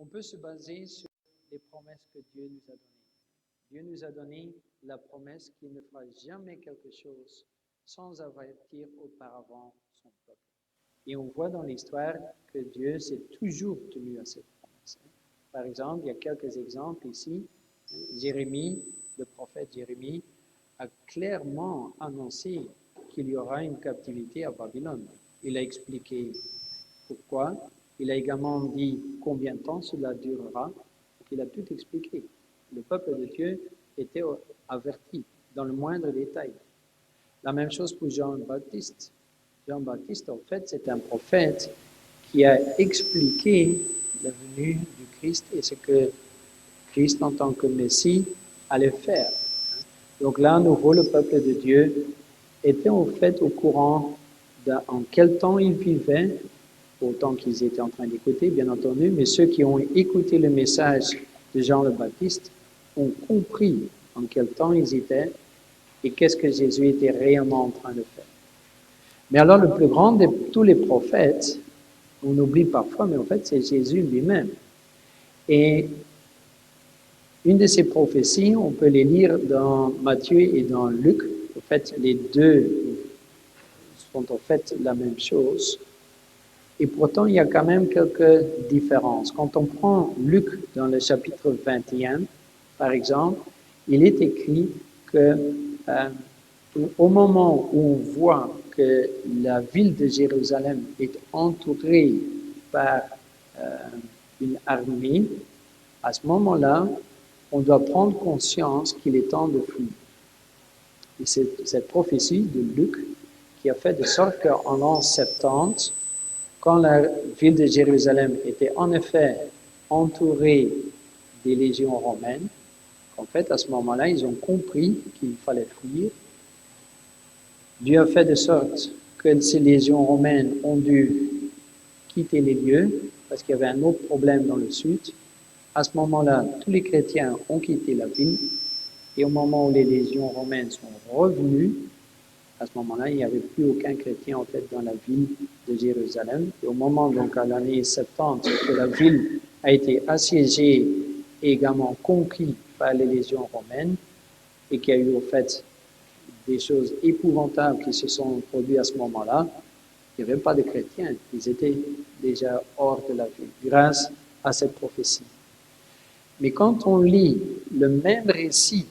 on peut se baser sur les promesses que Dieu nous a données. Dieu nous a donné la promesse qu'il ne fera jamais quelque chose sans avertir auparavant son peuple. Et on voit dans l'histoire que Dieu s'est toujours tenu à cette promesse. Par exemple, il y a quelques exemples ici. Jérémie, le prophète Jérémie, a clairement annoncé qu'il y aura une captivité à Babylone. Il a expliqué pourquoi. Il a également dit combien de temps cela durera. Il a tout expliqué. Le peuple de Dieu était averti dans le moindre détail. La même chose pour Jean-Baptiste. Jean-Baptiste, en fait, c'est un prophète qui a expliqué la venue du Christ et ce que Christ, en tant que Messie, allait faire. Donc là, à nouveau, le peuple de Dieu était en fait au courant en quel temps il vivait, autant qu'ils étaient en train d'écouter, bien entendu, mais ceux qui ont écouté le message de Jean le Baptiste ont compris en quel temps ils étaient et qu'est-ce que Jésus était réellement en train de faire. Mais alors, le plus grand de tous les prophètes, on oublie parfois, mais en fait, c'est Jésus lui-même. Et une de ces prophéties, on peut les lire dans Matthieu et dans Luc. En fait, les deux sont en fait la même chose. Et pourtant, il y a quand même quelques différences. Quand on prend Luc dans le chapitre 21, par exemple, il est écrit que au moment où on voit que la ville de Jérusalem est entourée par une armée, à ce moment-là, on doit prendre conscience qu'il est temps de fuir. Et c'est cette prophétie de Luc qui a fait de sorte qu'en l'an 70, quand la ville de Jérusalem était en effet entourée des légions romaines, en fait, à ce moment-là, ils ont compris qu'il fallait fuir. Dieu a fait de sorte que ces légions romaines ont dû quitter les lieux parce qu'il y avait un autre problème dans le sud. À ce moment-là, tous les chrétiens ont quitté la ville et au moment où les légions romaines sont revenues, à ce moment-là, il n'y avait plus aucun chrétien en fait dans la ville de Jérusalem. Et au moment, donc à l'année 70, que la ville a été assiégée et également conquise par les légions romaines et qu'il y a eu en fait des choses épouvantables qui se sont produites à ce moment-là, il n'y avait pas de chrétiens. Ils étaient déjà hors de la ville grâce à cette prophétie. Mais quand on lit le même récit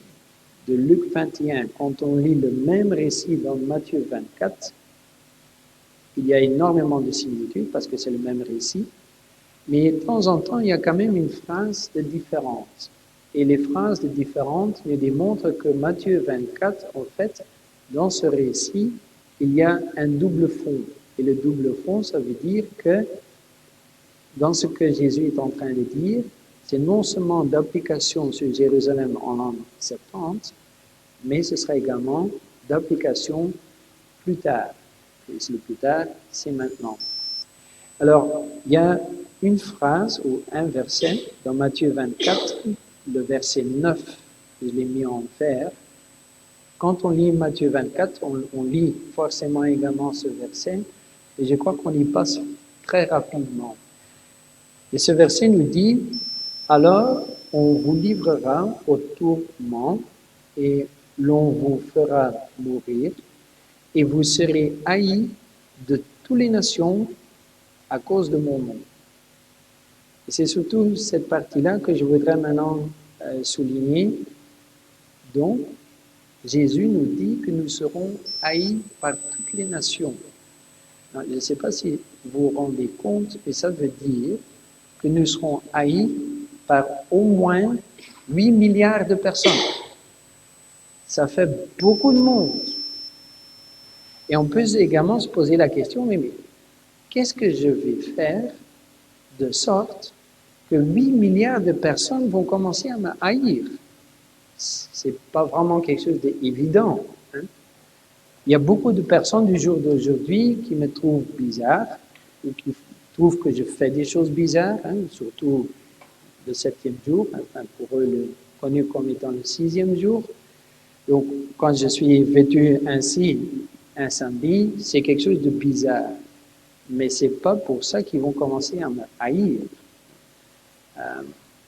de Luc 21, quand on lit le même récit dans Matthieu 24, il y a énormément de similitudes parce que c'est le même récit, mais de temps en temps, il y a quand même une phrase de différence. Et les phrases de différence nous démontrent que Matthieu 24, en fait, dans ce récit, il y a un double fond. Et le double fond, ça veut dire que dans ce que Jésus est en train de dire, c'est non seulement d'application sur Jérusalem en l'an 70, mais ce sera également d'application plus tard. Et le plus tard, c'est maintenant. Alors, il y a une phrase ou un verset dans Matthieu 24, le verset 9, je l'ai mis en vert. Quand on lit Matthieu 24, on lit forcément également ce verset, et je crois qu'on y passe très rapidement. Et ce verset nous dit, « Alors on vous livrera au tourment, et l'on vous fera mourir, et vous serez haïs de toutes les nations à cause de mon nom. » Et c'est surtout cette partie-là que je voudrais maintenant souligner. Donc, Jésus nous dit que nous serons haïs par toutes les nations. Alors, je ne sais pas si vous vous rendez compte, mais ça veut dire que nous serons haïs par au moins 8 milliards de personnes. Ça fait beaucoup de monde. Et on peut également se poser la question, mais qu'est-ce que je vais faire de sorte que 8 milliards de personnes vont commencer à me haïr? C'est pas vraiment quelque chose d'évident. Hein? Il y a beaucoup de personnes du jour d'aujourd'hui qui me trouvent bizarre, ou qui trouvent que je fais des choses bizarres, hein, surtout le 7e jour, enfin pour eux connu comme étant le 6e jour. Donc, quand je suis vêtu ainsi un samedi, c'est quelque chose de bizarre. Mais c'est pas pour ça qu'ils vont commencer à me haïr.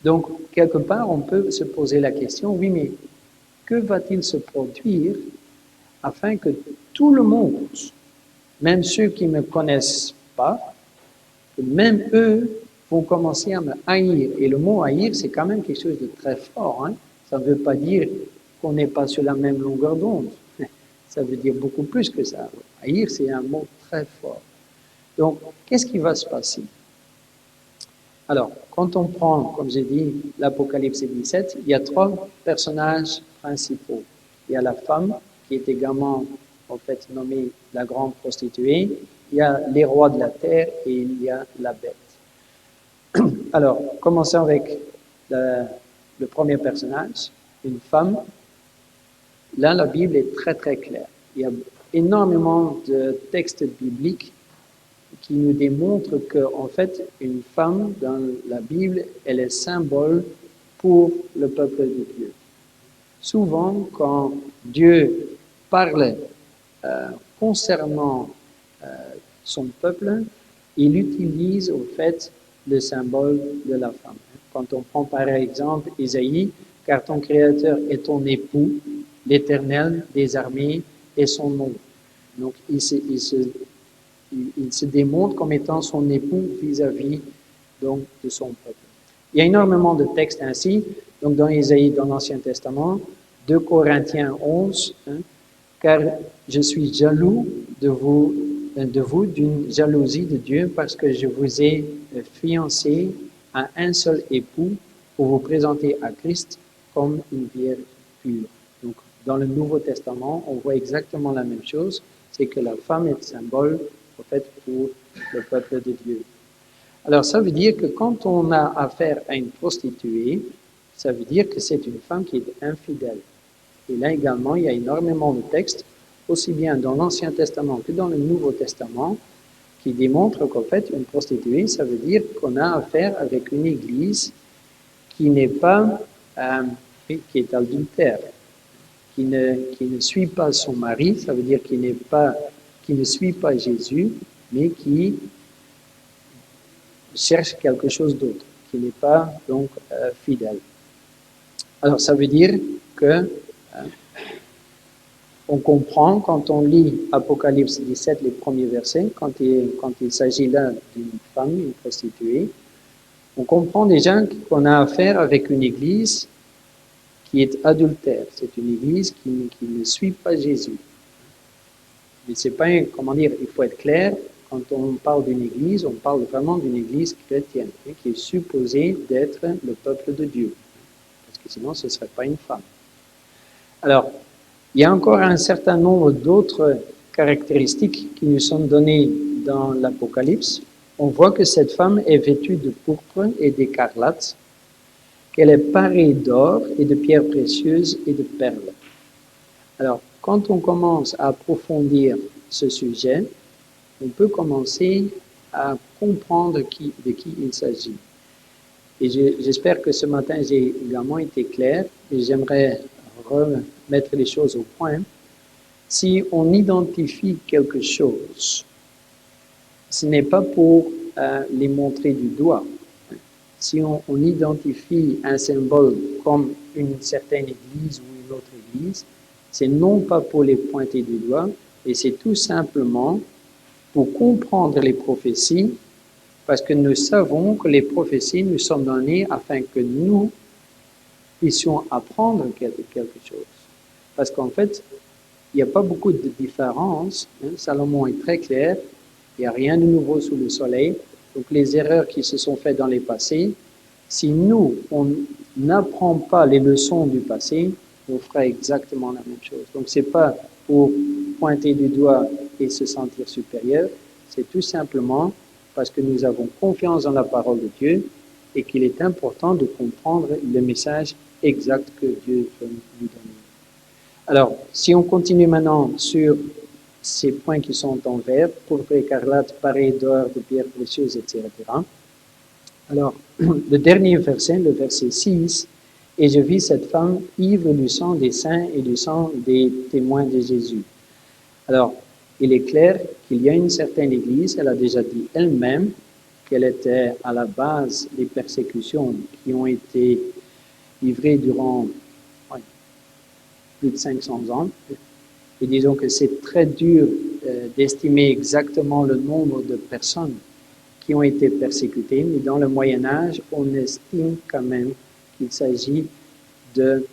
Donc, quelque part, on peut se poser la question, oui, mais que va-t-il se produire afin que tout le monde, même ceux qui ne me connaissent pas, que même eux vont commencer à me haïr. Et le mot haïr, c'est quand même quelque chose de très fort. Hein? Ça ne veut pas dire qu'on n'est pas sur la même longueur d'onde. Ça veut dire beaucoup plus que ça. Haïr, c'est un mot très fort. Donc, qu'est-ce qui va se passer? Alors, quand on prend, comme j'ai dit, l'Apocalypse 17, il y a 3 personnages principaux. Il y a la femme, qui est également, en fait, nommée la grande prostituée. Il y a les rois de la terre et il y a la bête. Alors, commençons avec le premier personnage, une femme. Là, la Bible est très, très claire. Il y a énormément de textes bibliques qui nous démontrent qu'en fait, une femme dans la Bible, elle est symbole pour le peuple de Dieu. Souvent, quand Dieu parle concernant son peuple, il utilise au fait le symbole de la femme. Quand on prend par exemple Isaïe, car ton Créateur est ton époux, l'Éternel des armées est son nom. Donc il se démontre comme étant son époux vis-à-vis donc, de son peuple. Il y a énormément de textes ainsi, donc dans Isaïe, dans l'Ancien Testament, 2 Corinthiens 11, car je suis jaloux de vous d'une jalousie de Dieu parce que je vous ai fiancé à un seul époux pour vous présenter à Christ comme une vierge pure. Donc, dans le Nouveau Testament, on voit exactement la même chose, c'est que la femme est symbole, en fait, pour le peuple de Dieu. Alors, ça veut dire que quand on a affaire à une prostituée, ça veut dire que c'est une femme qui est infidèle. Et là également, il y a énormément de textes, aussi bien dans l'Ancien Testament que dans le Nouveau Testament, qui démontrent qu'en fait, une prostituée, ça veut dire qu'on a affaire avec une église qui n'est pas, qui est adultère, qui ne suit pas son mari, ça veut dire qui ne suit pas Jésus, mais qui cherche quelque chose d'autre, qui n'est pas donc fidèle. Alors ça veut dire que on comprend quand on lit Apocalypse 17, les premiers versets, quand il s'agit là d'une femme, une prostituée, on comprend déjà qu'on a affaire avec une église qui est adultère. C'est une église qui ne suit pas Jésus. Mais c'est pas, comment dire, il faut être clair, quand on parle d'une église, on parle vraiment d'une église chrétienne, qui est supposée d'être le peuple de Dieu. Parce que sinon, ce ne serait pas une femme. Alors, il y a encore un certain nombre d'autres caractéristiques qui nous sont données dans l'Apocalypse. On voit que cette femme est vêtue de pourpre et d'écarlate, qu'elle est parée d'or et de pierres précieuses et de perles. Alors, quand on commence à approfondir ce sujet, on peut commencer à comprendre de qui il s'agit. Et j'espère que ce matin, j'ai également été clair et j'aimerais remettre les choses au point. Si on identifie quelque chose, ce n'est pas pour les montrer du doigt. Si on identifie un symbole comme une certaine église ou une autre église, c'est non pas pour les pointer du doigt, et c'est tout simplement pour comprendre les prophéties, parce que nous savons que les prophéties nous sont données afin que nous puissions apprendre quelque chose. Parce qu'en fait, il n'y a pas beaucoup de différence. Salomon est très clair, il n'y a rien de nouveau sous le soleil. Donc les erreurs qui se sont faites dans les passés, si nous, on n'apprend pas les leçons du passé, on fera exactement la même chose. Donc ce n'est pas pour pointer du doigt et se sentir supérieur, c'est tout simplement parce que nous avons confiance dans la parole de Dieu et qu'il est important de comprendre le message exact que Dieu veut nous donner. Alors, si on continue maintenant sur ces points qui sont en vert, pourpre, écarlate, parée d'or, de pierres précieuses, etc. Alors, le dernier verset, le verset 6, « Et je vis cette femme ivre du sang des saints et du sang des témoins de Jésus. » Alors, il est clair qu'il y a une certaine Église, elle a déjà dit elle-même quelles étaient à la base les persécutions qui ont été livrées durant plus de 500 ans. Et disons que c'est très dur d'estimer exactement le nombre de personnes qui ont été persécutées, mais dans le Moyen Âge, on estime quand même qu'il s'agit de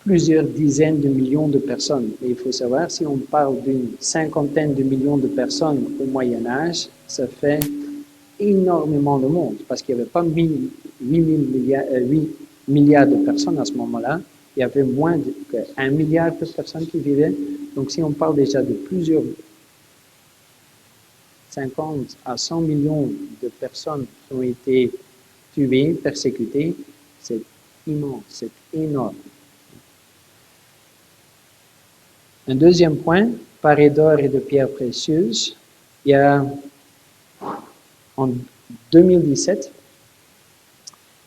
plusieurs dizaines de millions de personnes. Et il faut savoir, si on parle d'une cinquantaine de millions de personnes au Moyen Âge, ça fait énormément de monde, parce qu'il n'y avait pas 8 milliards de personnes à ce moment-là, il y avait moins d'1 milliard de personnes qui vivaient. Donc si on parle déjà de plusieurs 50 à 100 millions de personnes qui ont été tuées, persécutées, c'est immense, c'est énorme. Un deuxième point, paré d'or et de pierres précieuses, il y a en 2017,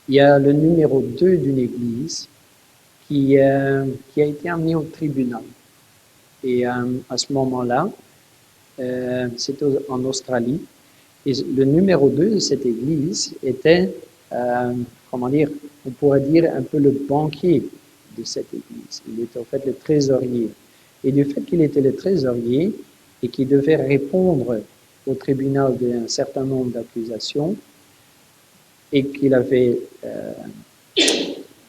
il y a le numéro 2 d'une église qui a été amené au tribunal. Et à ce moment-là, c'était en Australie, et le numéro 2 de cette église était, comment dire, on pourrait dire un peu le banquier de cette église. Il était en fait le trésorier. Et du fait qu'il était le trésorier et qu'il devait répondre au tribunal d'un certain nombre d'accusations et qu'il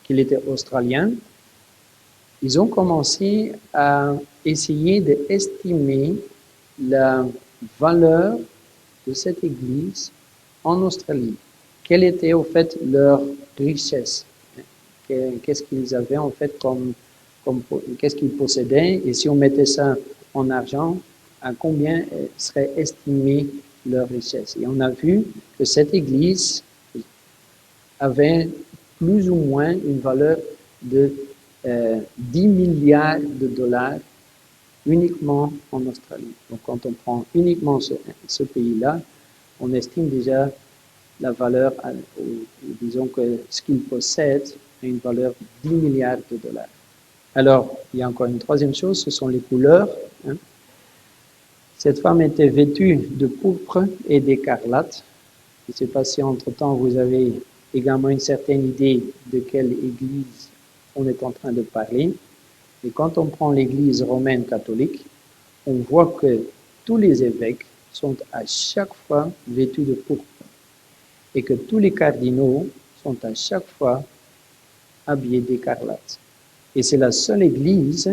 était australien, ils ont commencé à essayer d'estimer la valeur de cette église en Australie. Quelle était au fait leur richesse? Qu'est-ce qu'ils avaient en fait qu'est-ce qu'ils possédaient? Et si on mettait ça en argent, à combien serait estimée leur richesse? Et on a vu que cette église avait plus ou moins une valeur de 10 milliards de dollars uniquement en Australie. Donc quand on prend uniquement ce pays-là, on estime déjà la valeur, disons que ce qu'il possède a une valeur de 10 milliards de dollars. Alors, il y a encore une troisième chose, ce sont les couleurs. Hein. Cette femme était vêtue de pourpre et d'écarlate. Je ne sais pas si entre-temps vous avez également une certaine idée de quelle église on est en train de parler. Et quand on prend l'église romaine catholique, on voit que tous les évêques sont à chaque fois vêtus de pourpre et que tous les cardinaux sont à chaque fois habillés d'écarlate. Et c'est la seule église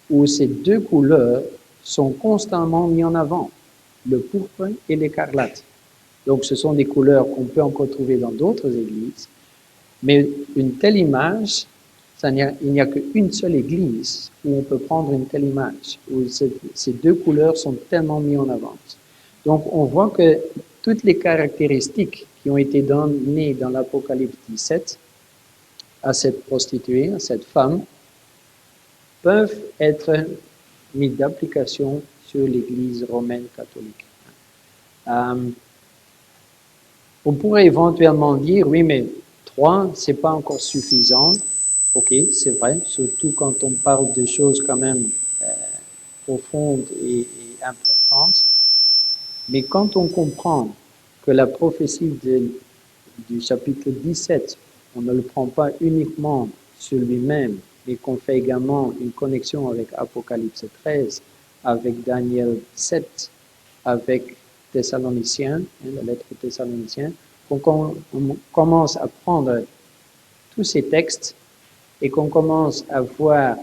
où ces deux couleurs sont constamment mises en avant, le pourpre et l'écarlate. Donc ce sont des couleurs qu'on peut encore trouver dans d'autres églises, mais une telle image, il n'y a qu'une seule église où on peut prendre une telle image, où ces deux couleurs sont tellement mises en avant. Donc on voit que toutes les caractéristiques qui ont été données dans l'Apocalypse 17 à cette prostituée, à cette femme, peuvent être mises d'application sur l'Église romaine catholique. On pourrait éventuellement dire, oui, mais 3, c'est pas encore suffisant. Ok, c'est vrai, surtout quand on parle de choses quand même profondes et importantes. Mais quand on comprend que la prophétie du chapitre 17, on ne le prend pas uniquement sur lui-même, mais qu'on fait également une connexion avec Apocalypse 13, avec Daniel 7, avec Thessaloniciens, la lettre aux Thessaloniciens, qu'on commence à prendre tous ces textes et qu'on commence à voir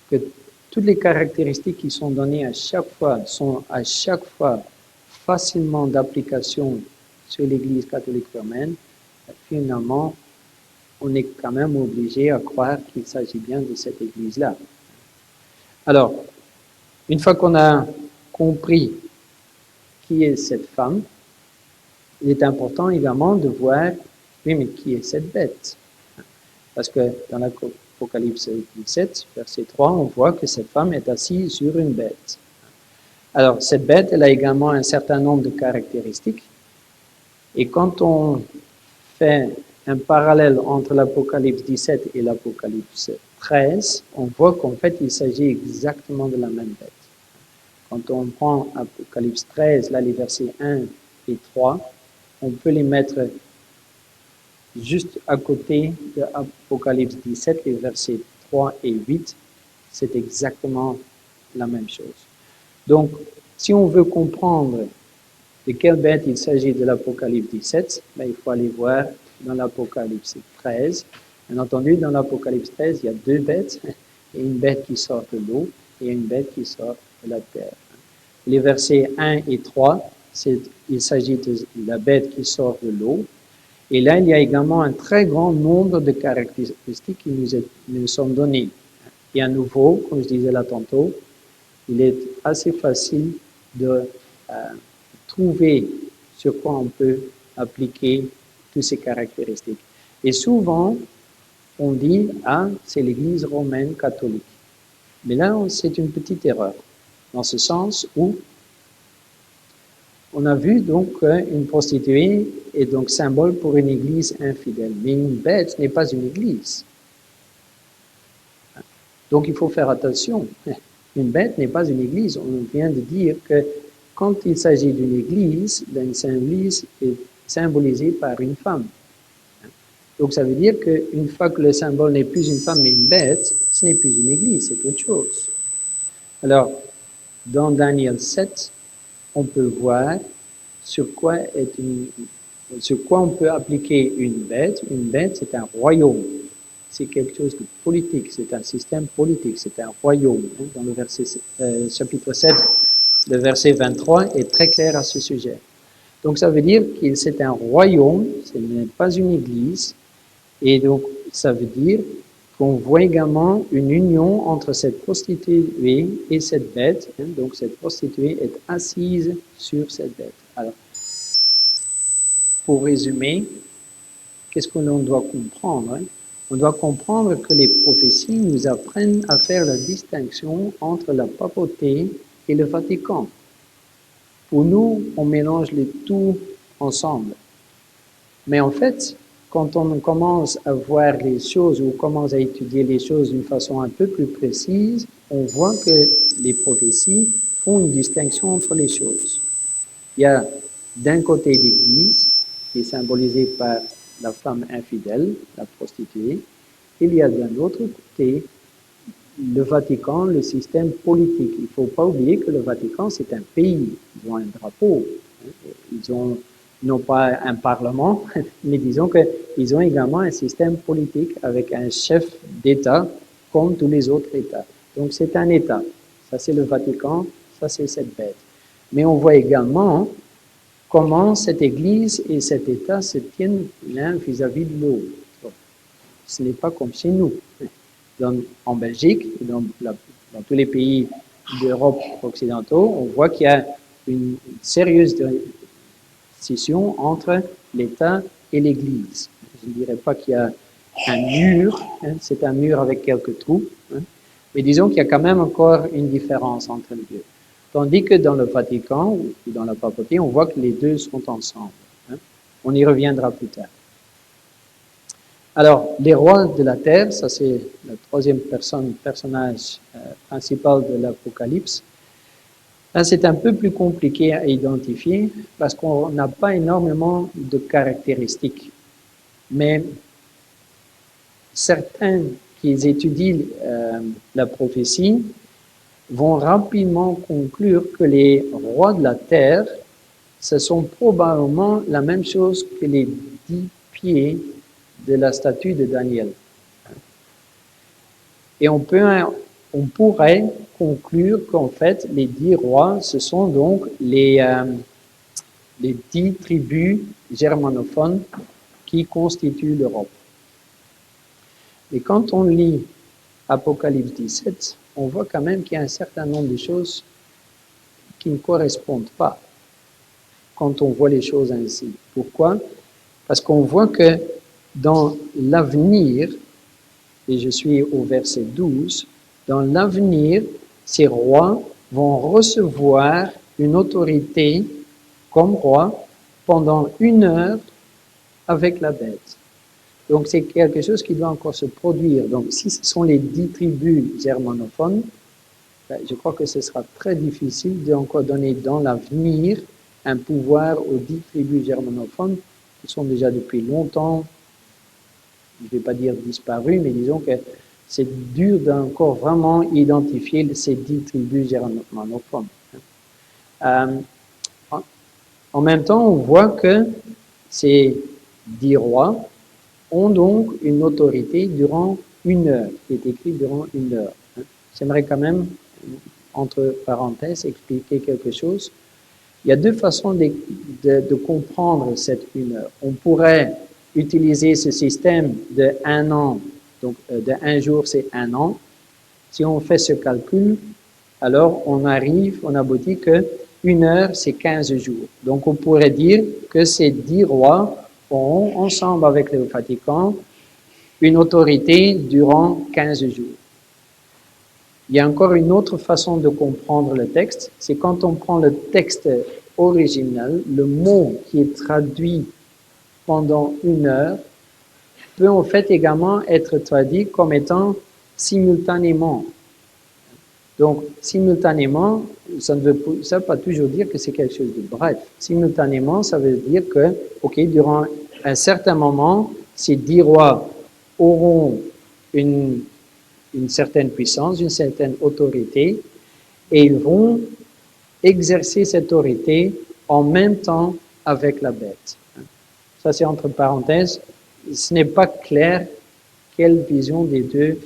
que toutes les caractéristiques qui sont données à chaque fois sont à chaque fois facilement d'application sur l'Église catholique romaine, finalement, on est quand même obligé à croire qu'il s'agit bien de cette Église-là. Alors, une fois qu'on a compris qui est cette femme, il est important également de voir, oui, mais qui est cette bête? Parce que dans l'Apocalypse 17, verset 3, on voit que cette femme est assise sur une bête. Alors, cette bête, elle a également un certain nombre de caractéristiques. Et quand on fait un parallèle entre l'Apocalypse 17 et l'Apocalypse 13, on voit qu'en fait, il s'agit exactement de la même bête. Quand on prend Apocalypse 13, là, les versets 1 et 3, on peut les mettre juste à côté de Apocalypse 17, les versets 3 et 8. C'est exactement la même chose. Donc, si on veut comprendre de quelle bête il s'agit de l'Apocalypse 17, ben, il faut aller voir dans l'Apocalypse 13. Bien entendu, dans l'Apocalypse 13, il y a deux bêtes. Il y a une bête qui sort de l'eau et une bête qui sort de la terre. Les versets 1 et 3, il s'agit de la bête qui sort de l'eau. Et là, il y a également un très grand nombre de caractéristiques qui nous sont données. Et à nouveau, comme je disais là tantôt, il est assez facile de trouver sur quoi on peut appliquer toutes ces caractéristiques. Et souvent, on dit, ah, c'est l'Église romaine catholique. Mais là, c'est une petite erreur, dans ce sens où on a vu donc qu'une prostituée est donc symbole pour une église infidèle. Mais une bête n'est pas une église. Donc il faut faire attention. Une bête n'est pas une église. On vient de dire que quand il s'agit d'une église, une église est symbolisée par une femme. Donc ça veut dire qu'une fois que le symbole n'est plus une femme mais une bête, ce n'est plus une église, c'est autre chose. Alors, dans Daniel 7, on peut voir sur quoi on peut appliquer une bête. Une bête, c'est un royaume. C'est quelque chose de politique, c'est un système politique, c'est un royaume. Dans le chapitre 7, le verset 23 est très clair à ce sujet. Donc ça veut dire que c'est un royaume, ce n'est pas une église, et donc ça veut dire qu'on voit également une union entre cette prostituée et cette bête. Donc cette prostituée est assise sur cette bête. Alors, pour résumer, qu'est-ce que l'on doit comprendre? On doit comprendre que les prophéties nous apprennent à faire la distinction entre la papauté et le Vatican. Pour nous, on mélange les tout ensemble. Mais en fait, quand on commence à voir les choses ou commence à étudier les choses d'une façon un peu plus précise, on voit que les prophéties font une distinction entre les choses. Il y a d'un côté l'Église, qui est symbolisée par la femme infidèle, la prostituée. Il y a d'un autre côté le Vatican, le système politique. Il ne faut pas oublier que le Vatican, c'est un pays. Ils ont un drapeau. Ils ont non pas un parlement, mais disons qu'ils ont également un système politique avec un chef d'État comme tous les autres États. Donc c'est un État. Ça c'est le Vatican, ça c'est cette bête. Mais on voit également comment cette Église et cet État se tiennent l'un vis-à-vis de l'autre. Ce n'est pas comme chez nous. En Belgique, dans tous les pays d'Europe occidentaux, on voit qu'il y a une sérieuse scission entre l'État et l'Église. Je ne dirais pas qu'il y a un mur, c'est un mur avec quelques trous, mais disons qu'il y a quand même encore une différence entre les deux. Tandis que dans le Vatican ou dans la papauté, on voit que les deux sont ensemble. On y reviendra plus tard. Alors, les rois de la terre, ça c'est le troisième personnage principal de l'Apocalypse. Là, c'est un peu plus compliqué à identifier parce qu'on n'a pas énormément de caractéristiques. Mais certains qui étudient la prophétie vont rapidement conclure que les rois de la terre, ce sont probablement la même chose que les 10 pieds de la statue de Daniel. Et on pourrait conclure qu'en fait, les 10 rois, ce sont donc les 10 tribus germanophones qui constituent l'Europe. Et quand on lit Apocalypse 17, on voit quand même qu'il y a un certain nombre de choses qui ne correspondent pas quand on voit les choses ainsi. Pourquoi? Parce qu'on voit que dans l'avenir, et je suis au verset 12, dans l'avenir, ces rois vont recevoir une autorité comme roi pendant 1 heure avec la bête. Donc c'est quelque chose qui doit encore se produire. Donc si ce sont les 10 tribus germanophones, je crois que ce sera très difficile d'encore donner dans l'avenir un pouvoir aux 10 tribus germanophones qui sont déjà depuis longtemps, je ne vais pas dire disparues, mais disons que c'est dur d'encore vraiment identifier ces 10 tribus germanophones. En même temps, on voit que ces 10 rois ont donc une autorité durant 1 heure, qui est écrit durant 1 heure. J'aimerais quand même, entre parenthèses, expliquer quelque chose. Il y a 2 façons de comprendre cette 1 heure. On pourrait utiliser ce système de 1 an, donc de 1 jour c'est 1 an. Si on fait ce calcul, alors on aboutit que 1 heure c'est 15 jours. Donc on pourrait dire que ces 10 rois auront, ensemble avec le Vatican, une autorité durant 15 jours. Il y a encore une autre façon de comprendre le texte, c'est quand on prend le texte original, le mot qui est traduit pendant 1 heure peut en fait également être traduit comme étant simultanément. Donc, simultanément, ça ne veut pas toujours dire que c'est quelque chose de bref. Simultanément, ça veut dire que, ok, durant un certain moment, ces 10 rois auront une certaine puissance, une certaine autorité, et ils vont exercer cette autorité en même temps avec la bête. Ça, c'est entre parenthèses. Ce n'est pas clair quelle vision des deux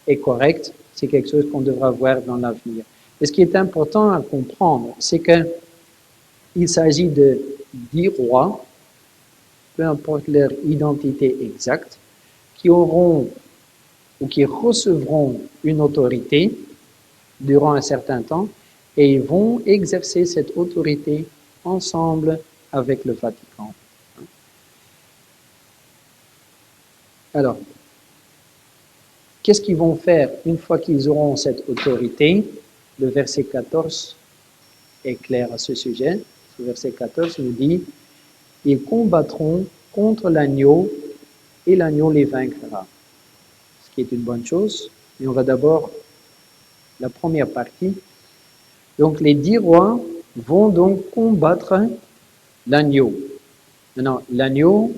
est correcte. C'est quelque chose qu'on devra voir dans l'avenir. Mais ce qui est important à comprendre, c'est qu'il s'agit de 10 rois, peu importe leur identité exacte, qui auront ou qui recevront une autorité durant un certain temps, et ils vont exercer cette autorité ensemble avec le Vatican. Alors, qu'est-ce qu'ils vont faire une fois qu'ils auront cette autorité? Le verset 14 est clair à ce sujet. Le verset 14 nous dit « Ils combattront contre l'agneau et l'agneau les vaincra ». Ce qui est une bonne chose. Mais on va d'abord la première partie. Donc, les 10 rois vont donc combattre l'agneau. Maintenant, l'agneau,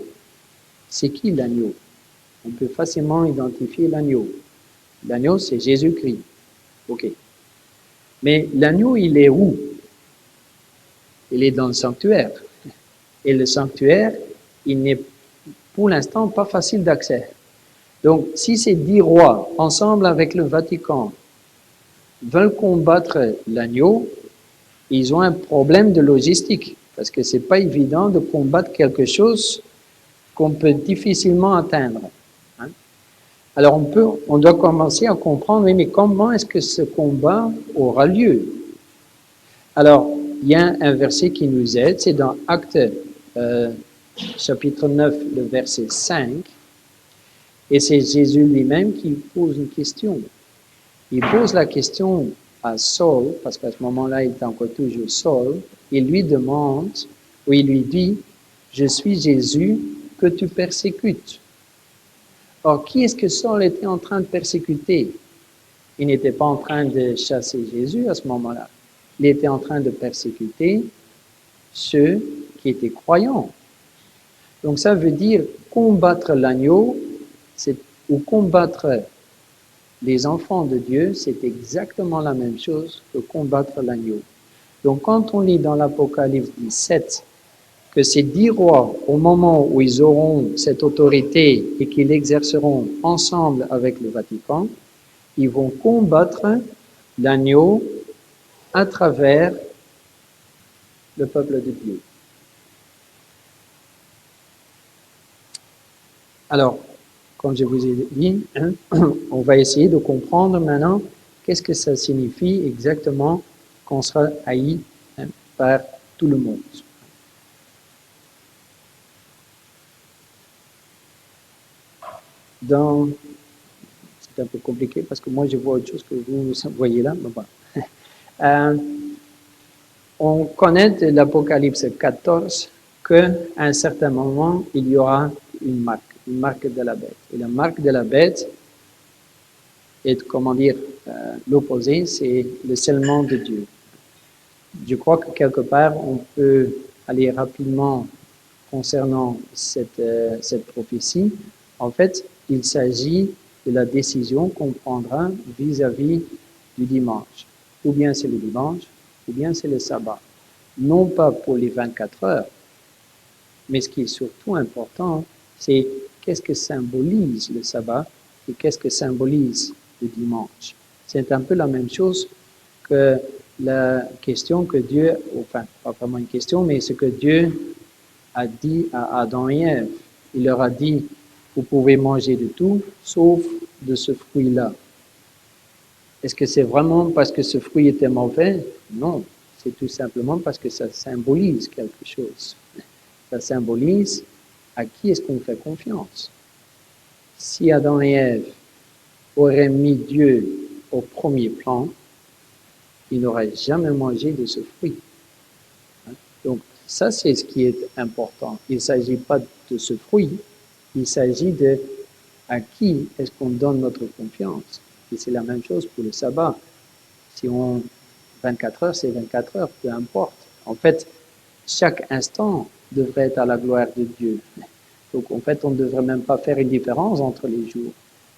c'est qui l'agneau? On peut facilement identifier l'agneau. L'agneau, c'est Jésus-Christ. OK. Mais l'agneau, il est où? Il est dans le sanctuaire. Et le sanctuaire, il n'est pour l'instant pas facile d'accès. Donc, si ces 10 rois, ensemble avec le Vatican, veulent combattre l'agneau, ils ont un problème de logistique, parce que c'est pas évident de combattre quelque chose qu'on peut difficilement atteindre. Hein? Alors on doit commencer à comprendre, oui, mais comment est-ce que ce combat aura lieu? Alors, il y a un verset qui nous aide, c'est dans Actes chapitre 9, le verset 5, et c'est Jésus lui-même qui pose une question. Il pose la question à Saul, parce qu'à ce moment-là, il est encore toujours Saul, il lui demande, ou il lui dit, « Je suis Jésus que tu persécutes. » Or, qui est-ce que Saul était en train de persécuter? Il n'était pas en train de chasser Jésus à ce moment-là. Il était en train de persécuter ceux qui étaient croyants. Donc ça veut dire combattre l'agneau, ou combattre les enfants de Dieu, c'est exactement la même chose que combattre l'agneau. Donc quand on lit dans l'Apocalypse 17 que ces 10 rois, au moment où ils auront cette autorité et qu'ils l'exerceront ensemble avec le Vatican, ils vont combattre l'agneau à travers le peuple de Dieu. Alors, comme je vous ai dit, on va essayer de comprendre maintenant qu'est-ce que ça signifie exactement qu'on sera haï par tout le monde. C'est un peu compliqué parce que moi je vois autre chose que vous voyez là. Mais voilà. On connaît de l'Apocalypse 14 qu'à un certain moment, il y aura une marque de la bête. Et la marque de la bête est, comment dire, l'opposé, c'est le scellement de Dieu. Je crois que quelque part, on peut aller rapidement concernant cette prophétie. En fait, il s'agit de la décision qu'on prendra vis-à-vis du dimanche. Ou bien c'est le dimanche, ou bien c'est le sabbat. Non pas pour les 24 heures, mais ce qui est surtout important, c'est qu'est-ce que symbolise le sabbat et qu'est-ce que symbolise le dimanche. C'est un peu la même chose que la question que Dieu, enfin, pas vraiment une question, mais ce que Dieu a dit à Adam et Ève. Il leur a dit, vous pouvez manger de tout, sauf de ce fruit-là. Est-ce que c'est vraiment parce que ce fruit était mauvais? Non, c'est tout simplement parce que ça symbolise quelque chose. Ça symbolise à qui est-ce qu'on fait confiance. Si Adam et Ève auraient mis Dieu au premier plan, ils n'auraient jamais mangé de ce fruit. Donc, ça, c'est ce qui est important. Il ne s'agit pas de ce fruit, il s'agit de à qui est-ce qu'on donne notre confiance. Et c'est la même chose pour le sabbat. Si on 24 heures, c'est 24 heures, peu importe. En fait, chaque instant devrait être à la gloire de Dieu. Donc, en fait, on ne devrait même pas faire une différence entre les jours.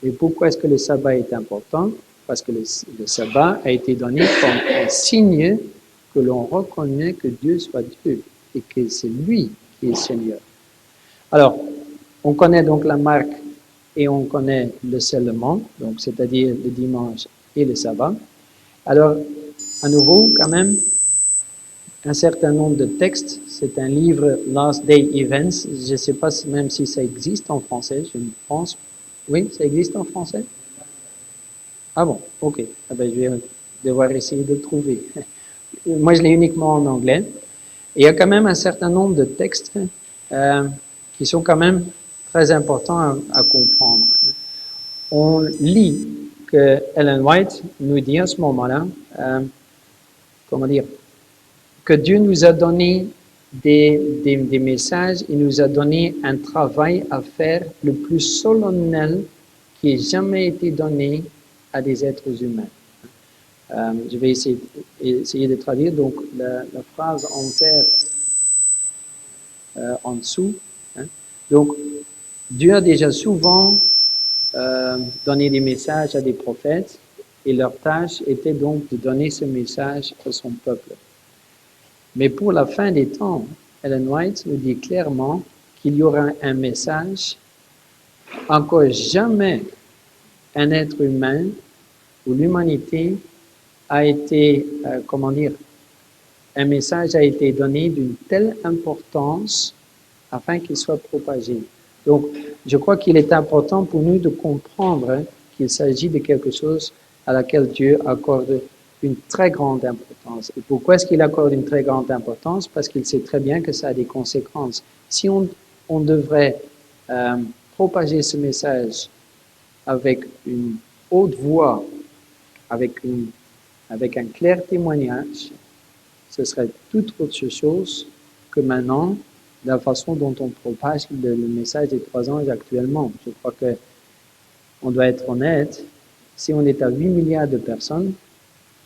Et pourquoi est-ce que le sabbat est important? Parce que le sabbat a été donné comme un signe que l'on reconnaît que Dieu soit Dieu et que c'est lui qui est Seigneur. Alors, on connaît donc la marque et on connaît le scellement, donc c'est-à-dire le dimanche et le sabbat. Alors, à nouveau, quand même, un certain nombre de textes. C'est un livre, Last Day Events. Je ne sais pas même si ça existe en français, je pense. Oui, ça existe en français? Ah bon, ok. Ah ben, je vais devoir essayer de le trouver. Moi, je l'ai uniquement en anglais. Et il y a quand même un certain nombre de textes qui sont quand même très importants à comprendre. On lit que Ellen White nous dit à ce moment-là, comment dire, que Dieu nous a donné des messages, il nous a donné un travail à faire le plus solennel qui ait jamais été donné à des êtres humains. Je vais essayer de traduire donc la phrase entière en dessous. Hein. Donc, Dieu a déjà souvent donné des messages à des prophètes et leur tâche était donc de donner ce message à son peuple. Mais pour la fin des temps, Ellen White nous dit clairement qu'il y aura un message. Encore jamais un être humain ou l'humanité a été, comment dire, un message a été donné d'une telle importance afin qu'il soit propagé. Donc, je crois qu'il est important pour nous de comprendre qu'il s'agit de quelque chose à laquelle Dieu accorde une très grande importance. Et pourquoi est-ce qu'il accorde une très grande importance? Parce qu'il sait très bien que ça a des conséquences. Si on devrait propager ce message avec une haute voix, avec un clair témoignage, ce serait toute autre chose que maintenant la façon dont on propage le message des 3 anges actuellement. Je crois que on doit être honnête. Si on est à 8 milliards de personnes,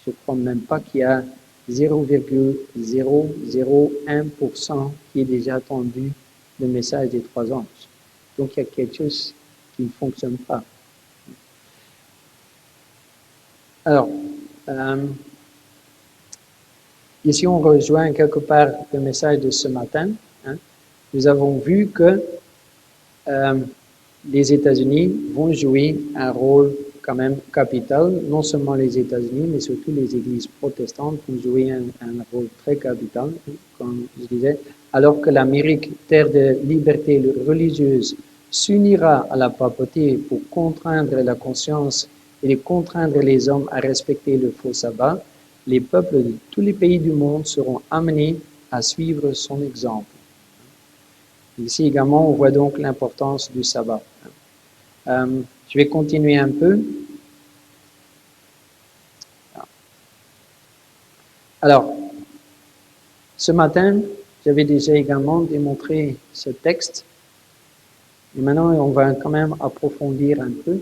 je ne crois même pas qu'il y a 0,001% qui ait déjà entendu le message des 3 anges. Donc il y a quelque chose qui ne fonctionne pas. Alors, ici on rejoint quelque part le message de ce matin. Hein. Nous avons vu que les États-Unis vont jouer un rôle quand même capital, non seulement les États-Unis, mais surtout les églises protestantes vont jouer un rôle très capital, comme je disais, alors que l'Amérique, terre de liberté religieuse, s'unira à la papauté pour contraindre la conscience et de contraindre les hommes à respecter le faux sabbat, les peuples de tous les pays du monde seront amenés à suivre son exemple. Ici également, on voit donc l'importance du sabbat. Je vais continuer un peu. Alors, ce matin, j'avais déjà également démontré ce texte. Et maintenant, on va quand même approfondir un peu.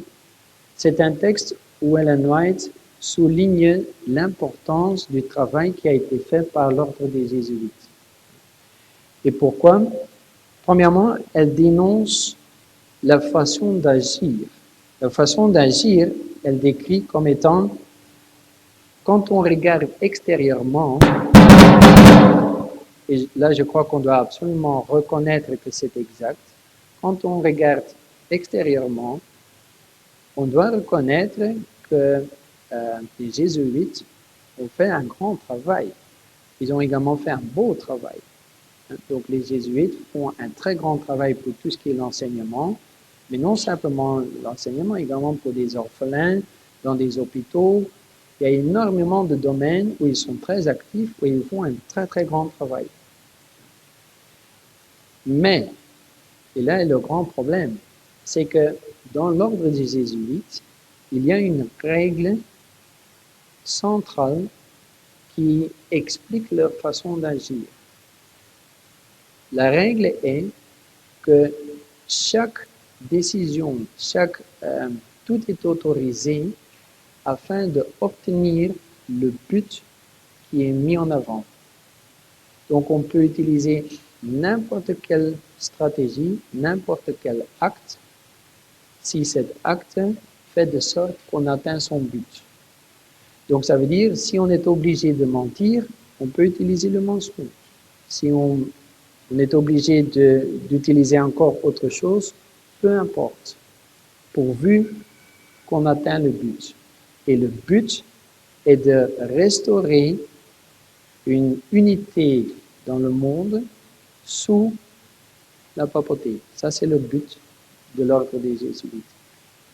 C'est un texte où Ellen White souligne l'importance du travail qui a été fait par l'ordre des Jésuites. Et pourquoi? Premièrement, elle dénonce la façon d'agir. La façon d'agir, elle décrit comme étant, quand on regarde extérieurement, et là je crois qu'on doit absolument reconnaître que c'est exact, quand on regarde extérieurement, on doit reconnaître que les Jésuites ont fait un grand travail. Ils ont également fait un beau travail. Donc les Jésuites font un très grand travail pour tout ce qui est l'enseignement, mais non simplement l'enseignement, également pour des orphelins, dans des hôpitaux. Il y a énormément de domaines où ils sont très actifs, où ils font un très très grand travail. Mais, et là est le grand problème, c'est que dans l'ordre des Jésuites, il y a une règle centrale qui explique leur façon d'agir. La règle est que chaque décision, tout est autorisé afin d'obtenir le but qui est mis en avant. Donc on peut utiliser n'importe quelle stratégie, n'importe quel acte, si cet acte fait de sorte qu'on atteint son but. Donc ça veut dire, si on est obligé de mentir, on peut utiliser le mensonge. Si on est obligé d'utiliser encore autre chose, peu importe, pourvu qu'on atteint le but. Et le but est de restaurer une unité dans le monde sous la papauté. Ça, c'est le but de l'ordre des Jésuites.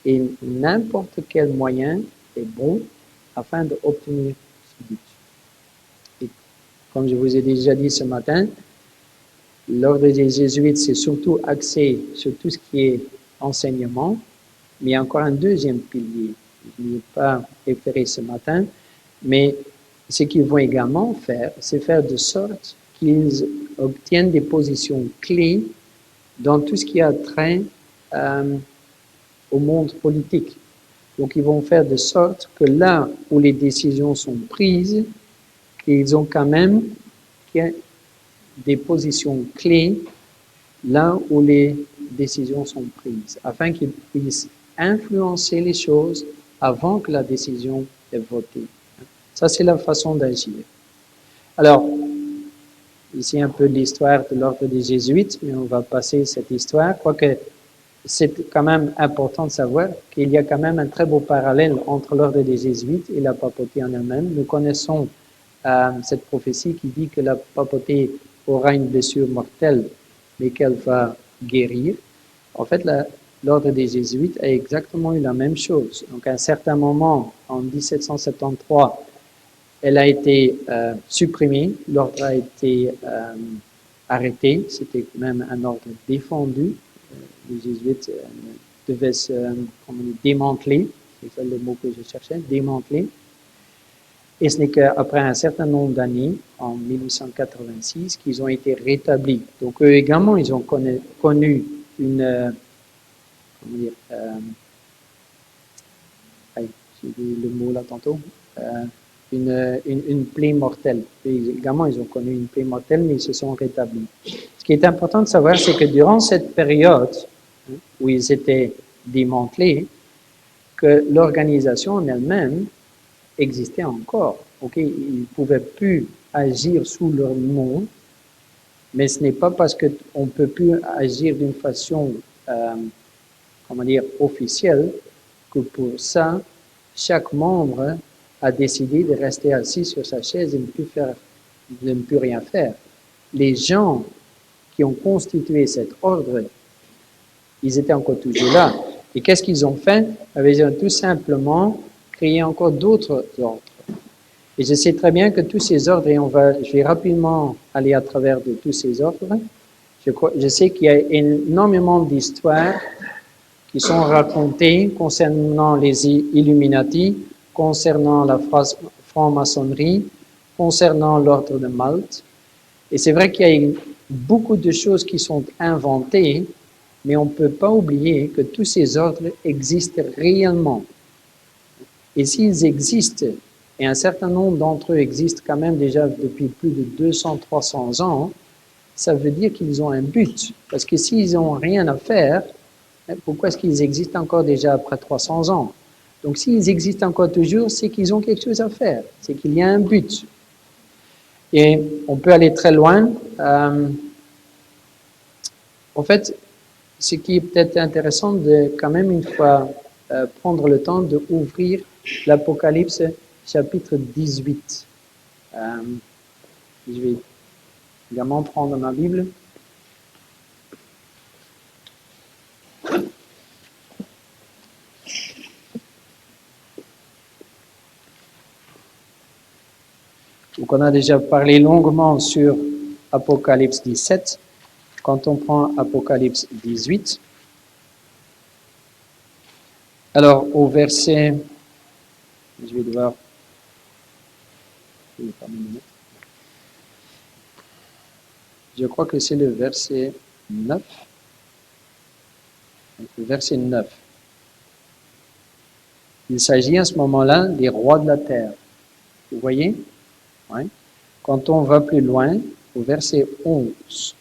Et n'importe quel moyen est bon afin d'obtenir ce but. Et comme je vous ai déjà dit ce matin, l'ordre des Jésuites, c'est surtout axé sur tout ce qui est enseignement, mais il y a encore un deuxième pilier. Je n'y ai pas référé ce matin, mais ce qu'ils vont également faire, c'est faire de sorte qu'ils obtiennent des positions clés dans tout ce qui a trait au monde politique. Donc, ils vont faire de sorte que là où les décisions sont prises, qu'ils ont quand même des positions clés là où les décisions sont prises, afin qu'ils puissent influencer les choses avant que la décision est votée. Ça, c'est la façon d'agir. Alors, ici un peu l'histoire de l'ordre des Jésuites, mais on va passer cette histoire, quoique c'est quand même important de savoir qu'il y a quand même un très beau parallèle entre l'ordre des Jésuites et la papauté en elle-même. Nous connaissons cette prophétie qui dit que la papauté aura une blessure mortelle, mais qu'elle va guérir. En fait, l'ordre des Jésuites a exactement eu la même chose. Donc, à un certain moment, en 1773, elle a été supprimée, l'ordre a été arrêté, c'était même un ordre défendu. Les Jésuites devaient se démanteler, c'est ça le mot que je cherchais, démanteler. Et ce n'est qu'après un certain nombre d'années, en 1886, qu'ils ont été rétablis. Donc eux également, ils ont connu une, j'ai dit le mot là tantôt, une plaie mortelle. Et également, ils ont connu une plaie mortelle, mais ils se sont rétablis. Ce qui est important de savoir, c'est que durant cette période où ils étaient démantelés, que l'organisation en elle-même existait encore. Okay? Ils ne pouvaient plus agir sous leur nom, mais ce n'est pas parce qu'on ne peut plus agir d'une façon, officielle, que pour ça, chaque membre a décidé de rester assis sur sa chaise et de ne plus rien faire. Les gens qui ont constitué cet ordre, ils étaient encore toujours là. Et qu'est-ce qu'ils ont fait? Ils ont tout simplement créé encore d'autres ordres. Et je sais très bien que tous ces ordres, et je vais rapidement aller à travers de tous ces ordres, je sais qu'il y a énormément d'histoires qui sont racontées concernant les Illuminati, concernant la franc-maçonnerie, concernant l'ordre de Malte. Et c'est vrai qu'il y a beaucoup de choses qui sont inventées, mais on ne peut pas oublier que tous ces ordres existent réellement. Et s'ils existent, et un certain nombre d'entre eux existent quand même déjà depuis plus de 200-300 ans, ça veut dire qu'ils ont un but. Parce que s'ils n'ont rien à faire, pourquoi est-ce qu'ils existent encore déjà après 300 ans? Donc s'ils existent encore toujours, c'est qu'ils ont quelque chose à faire, c'est qu'il y a un but. Et on peut aller très loin. En fait, ce qui est peut-être intéressant de quand même une fois prendre le temps d'ouvrir l'Apocalypse chapitre 18. Je vais également prendre ma Bible. Donc on a déjà parlé longuement sur Apocalypse 17. Quand on prend Apocalypse 18, alors au verset, je vais devoir, je crois que c'est le verset 9. Le verset 9. Il s'agit à ce moment-là des rois de la terre. Vous voyez? Ouais. Quand on va plus loin, au verset 11,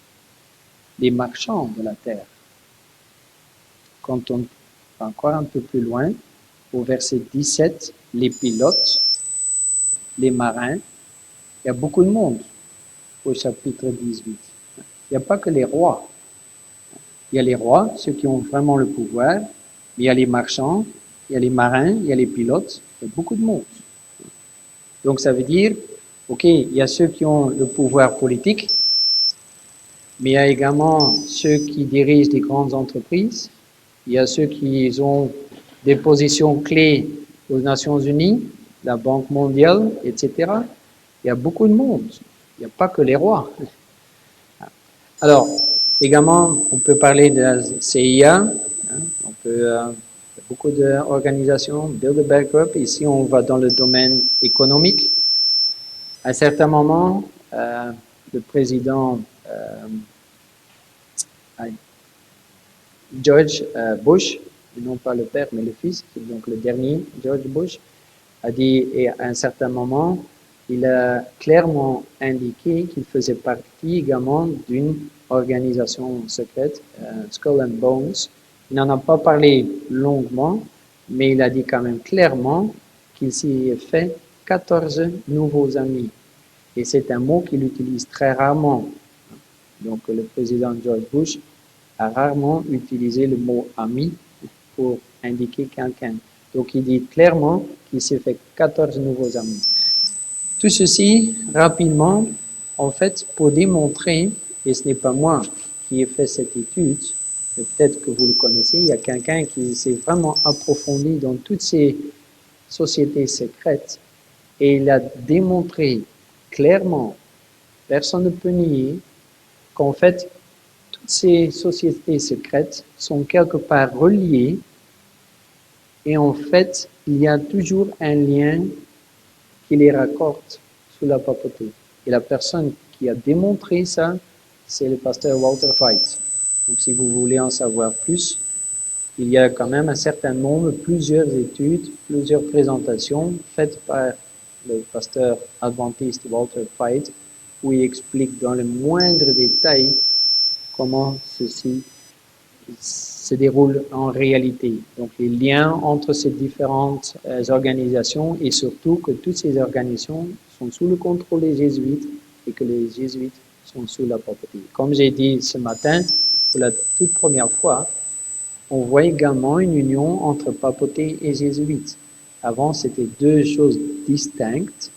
les marchands de la terre. Quand on va encore un peu plus loin, au verset 17, les pilotes, les marins. Il y a beaucoup de monde au chapitre 18. Il n'y a pas que les rois. Il y a les rois, ceux qui ont vraiment le pouvoir, mais il y a les marchands, il y a les marins, il y a les pilotes, il y a beaucoup de monde. Donc ça veut dire, ok, il y a ceux qui ont le pouvoir politique, mais il y a également ceux qui dirigent des grandes entreprises, il y a ceux qui ont des positions clés aux Nations Unies, la Banque mondiale, etc. Il y a beaucoup de monde, il n'y a pas que les rois. Alors, également, on peut parler de la CIA, on peut, beaucoup d'organisations, Bilderberg Group. Ici, on va dans le domaine économique. À un certain moment, le président George Bush, non pas le père, mais le fils, donc le dernier, George Bush, a dit, et à un certain moment, il a clairement indiqué qu'il faisait partie également d'une organisation secrète, Skull and Bones. Il n'en a pas parlé longuement, mais il a dit quand même clairement qu'il s'y fait 14 nouveaux amis. Et c'est un mot qu'il utilise très rarement. Donc le président George Bush a rarement utilisé le mot ami pour indiquer quelqu'un. Donc il dit clairement qu'il s'est fait 14 nouveaux amis. Tout ceci, rapidement, en fait, pour démontrer, et ce n'est pas moi qui ai fait cette étude, peut-être que vous le connaissez, il y a quelqu'un qui s'est vraiment approfondi dans toutes ces sociétés secrètes, et il a démontré clairement, personne ne peut nier, qu'en fait, toutes ces sociétés secrètes sont quelque part reliées, et en fait, il y a toujours un lien qui les raccorde sous la papauté. Et la personne qui a démontré ça, c'est le pasteur Walter Veith. Donc si vous voulez en savoir plus, il y a quand même un certain nombre, plusieurs études, plusieurs présentations faites par le pasteur adventiste Walter Veith, où il explique dans le moindre détail comment ceci se déroule en réalité. Donc les liens entre ces différentes organisations et surtout que toutes ces organisations sont sous le contrôle des jésuites et que les jésuites sont sous la papauté. Comme j'ai dit ce matin, pour la toute première fois, on voit également une union entre papauté et jésuites. Avant, c'était deux choses distinctes.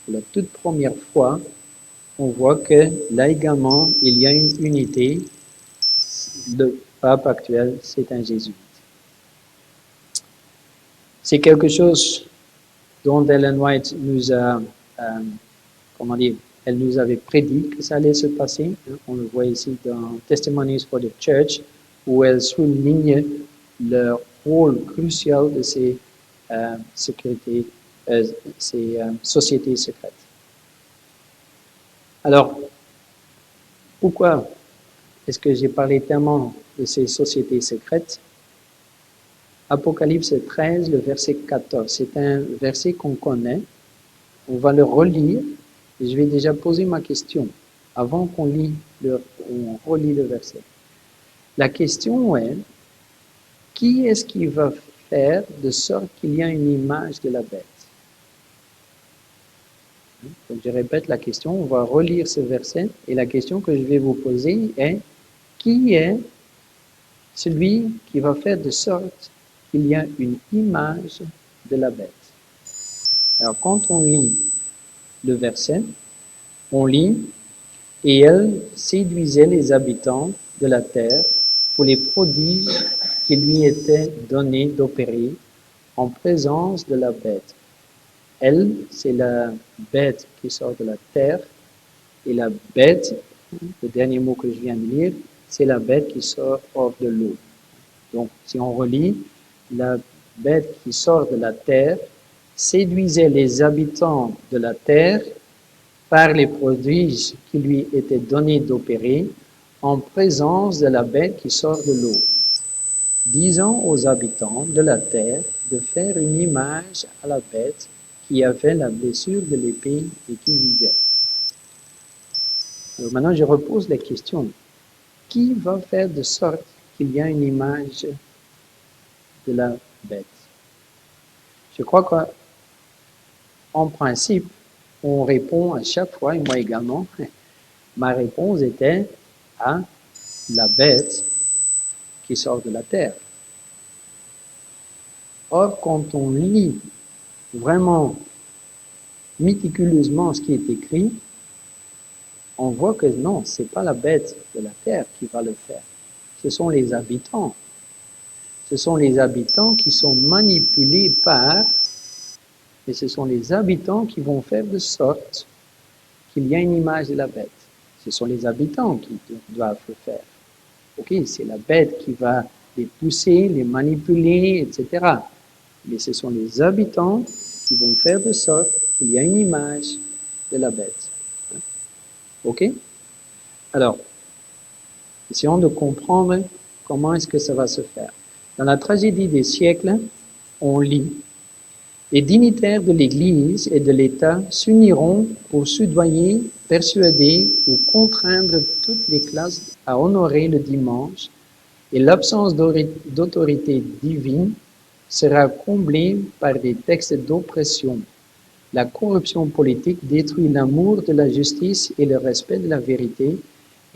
Pour la toute première fois, on voit que là également, il y a une unité. Le pape actuel, c'est un jésuite. C'est quelque chose dont Ellen White nous a, comment dire, elle nous avait prédit que ça allait se passer. On le voit ici dans Testimonies for the Church, où elle souligne le rôle crucial de ces sociétés secrètes. Alors, pourquoi est-ce que j'ai parlé tellement de ces sociétés secrètes? Apocalypse 13, le verset 14. C'est un verset qu'on connaît. On va le relire. Et je vais déjà poser ma question avant qu'on relit le verset. La question est, qui est-ce qui va faire de sorte qu'il y a une image de la bête? Donc je répète la question, on va relire ce verset et la question que je vais vous poser est, qui est celui qui va faire de sorte qu'il y a une image de la bête? Alors quand on lit le verset, on lit « Et elle séduisait les habitants de la terre pour les prodiges qui lui étaient donnés d'opérer en présence de la bête. » Elle, c'est la bête qui sort de la terre, et la bête, le dernier mot que je viens de lire, c'est la bête qui sort hors de l'eau. Donc, si on relit, la bête qui sort de la terre séduisait les habitants de la terre par les prodiges qui lui étaient donnés d'opérer en présence de la bête qui sort de l'eau, disant aux habitants de la terre de faire une image à la bête qui avait la blessure de l'épée et qui vivait. Alors maintenant, je repose la question. Qui va faire de sorte qu'il y ait une image de la bête? Je crois qu'en principe, on répond à chaque fois, et moi également, ma réponse était à la bête qui sort de la terre. Or, quand on lit vraiment méticuleusement ce qui est écrit, on voit que non, ce n'est pas la bête de la terre qui va le faire. Ce sont les habitants. Ce sont les habitants qui sont manipulés par, et ce sont les habitants qui vont faire de sorte qu'il y a une image de la bête. Ce sont les habitants qui doivent le faire. Ok, c'est la bête qui va les pousser, les manipuler, etc. Mais ce sont les habitants qui vont faire de sorte qu'il y a une image de la bête. Ok? Alors, essayons de comprendre comment est-ce que ça va se faire. Dans la tragédie des siècles, on lit « Les dignitaires de l'Église et de l'État s'uniront pour soudoyer, persuader ou contraindre toutes les classes à honorer le dimanche et l'absence d'autorité divine sera comblée par des textes d'oppression. La corruption politique détruit l'amour de la justice et le respect de la vérité,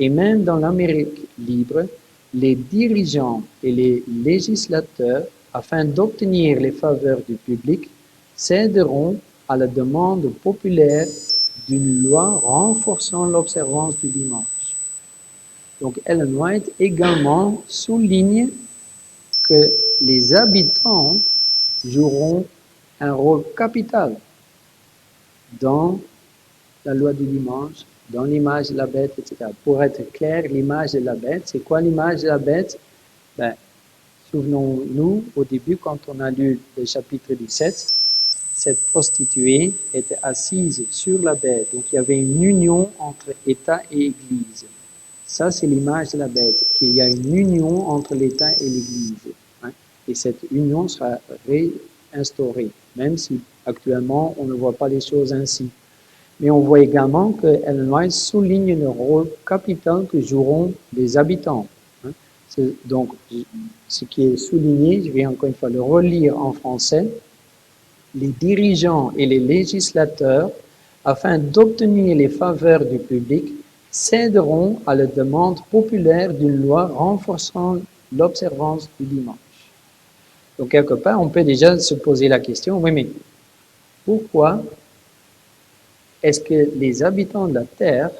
et même dans l'Amérique libre, les dirigeants et les législateurs, afin d'obtenir les faveurs du public, céderont à la demande populaire d'une loi renforçant l'observance du dimanche. » Donc Ellen White également souligne que les habitants joueront un rôle capital dans la loi du dimanche, dans l'image de la bête, etc. Pour être clair, l'image de la bête, c'est quoi l'image de la bête? Ben, souvenons-nous, au début, quand on a lu le chapitre 17, cette prostituée était assise sur la bête. Donc, il y avait une union entre État et Église. Ça, c'est l'image de la bête, qu'il y a une union entre l'État et l'Église. Hein, et cette union sera réinstaurée, même si actuellement, on ne voit pas les choses ainsi. Mais on voit également que Ellen White souligne le rôle capital que joueront les habitants. Hein. Donc, ce qui est souligné, je vais encore une fois le relire en français, les dirigeants et les législateurs, afin d'obtenir les faveurs du public, céderont à la demande populaire d'une loi renforçant l'observance du dimanche. Donc, quelque part, on peut déjà se poser la question, oui, mais pourquoi est-ce que les habitants de la Terre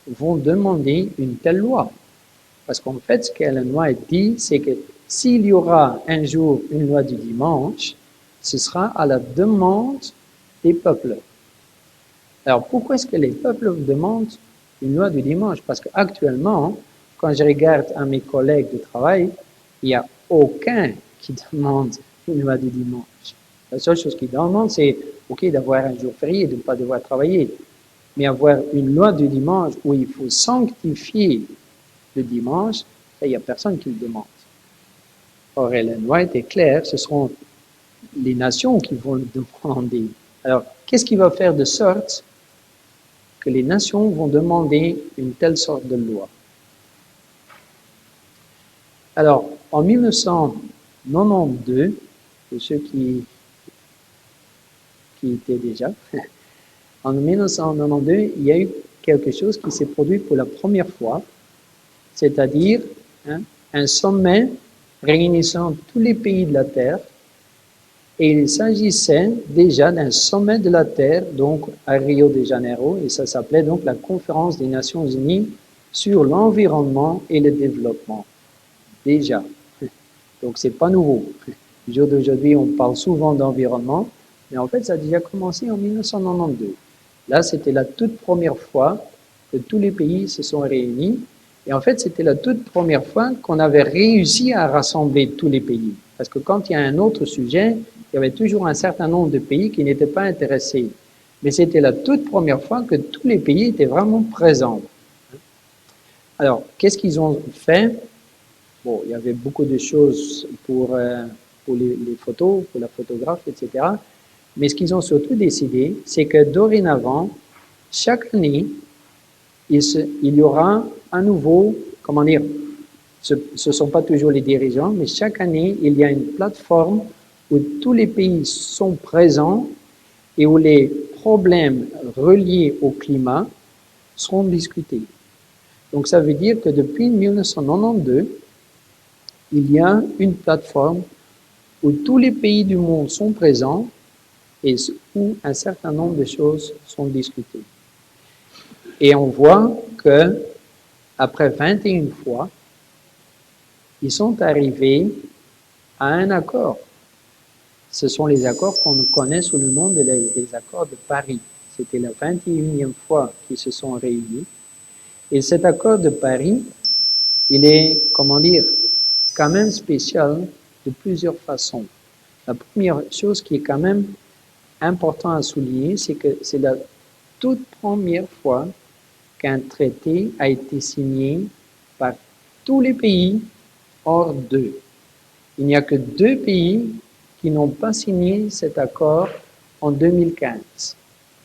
vont demander une telle loi? Parce qu'en fait, ce qu'Ellen White dit, c'est que s'il y aura un jour une loi du dimanche, ce sera à la demande des peuples. Alors, pourquoi est-ce que les peuples demandent une loi du dimanche? Parce qu'actuellement, quand je regarde à mes collègues de travail, il n'y a aucun qui demande une loi du dimanche. La seule chose qu'ils demandent, c'est ok d'avoir un jour férié et de ne pas devoir travailler. Mais avoir une loi du dimanche où il faut sanctifier le dimanche, il n'y a personne qui le demande. Or, Ellen White est claire, ce seront les nations qui vont le demander. Alors, qu'est-ce qui va faire de sorte que les nations vont demander une telle sorte de loi? Alors, en 1992, pour ceux qui étaient déjà, en 1992, il y a eu quelque chose qui s'est produit pour la première fois, c'est-à-dire un sommet réunissant tous les pays de la Terre. Et il s'agissait déjà d'un sommet de la Terre, donc à Rio de Janeiro, et ça s'appelait donc la Conférence des Nations Unies sur l'environnement et le développement. Déjà. Donc c'est pas nouveau. Au jour d'aujourd'hui, on parle souvent d'environnement, mais en fait, ça a déjà commencé en 1992. Là, c'était la toute première fois que tous les pays se sont réunis. Et en fait, c'était la toute première fois qu'on avait réussi à rassembler tous les pays. Parce que quand il y a un autre sujet, il y avait toujours un certain nombre de pays qui n'étaient pas intéressés. Mais c'était la toute première fois que tous les pays étaient vraiment présents. Alors, qu'est-ce qu'ils ont fait? Bon, il y avait beaucoup de choses pour les photos, pour la photographe, etc. Mais ce qu'ils ont surtout décidé, c'est que dorénavant, chaque année, il y aura à nouveau, comment dire, ce ne sont pas toujours les dirigeants, mais chaque année, il y a une plateforme où tous les pays sont présents et où les problèmes reliés au climat seront discutés. Donc ça veut dire que depuis 1992, il y a une plateforme où tous les pays du monde sont présents et où un certain nombre de choses sont discutées. Et on voit que après 21 fois, ils sont arrivés à un accord. Ce sont les accords qu'on connaît sous le nom des accords de Paris. C'était la 21e fois qu'ils se sont réunis. Et cet accord de Paris, il est, comment dire, quand même spécial de plusieurs façons. La première chose qui est quand même important à souligner, c'est que c'est la toute première fois qu'un traité a été signé par tous les pays hors d'eux. Il n'y a que 2 pays qui n'ont pas signé cet accord en 2015.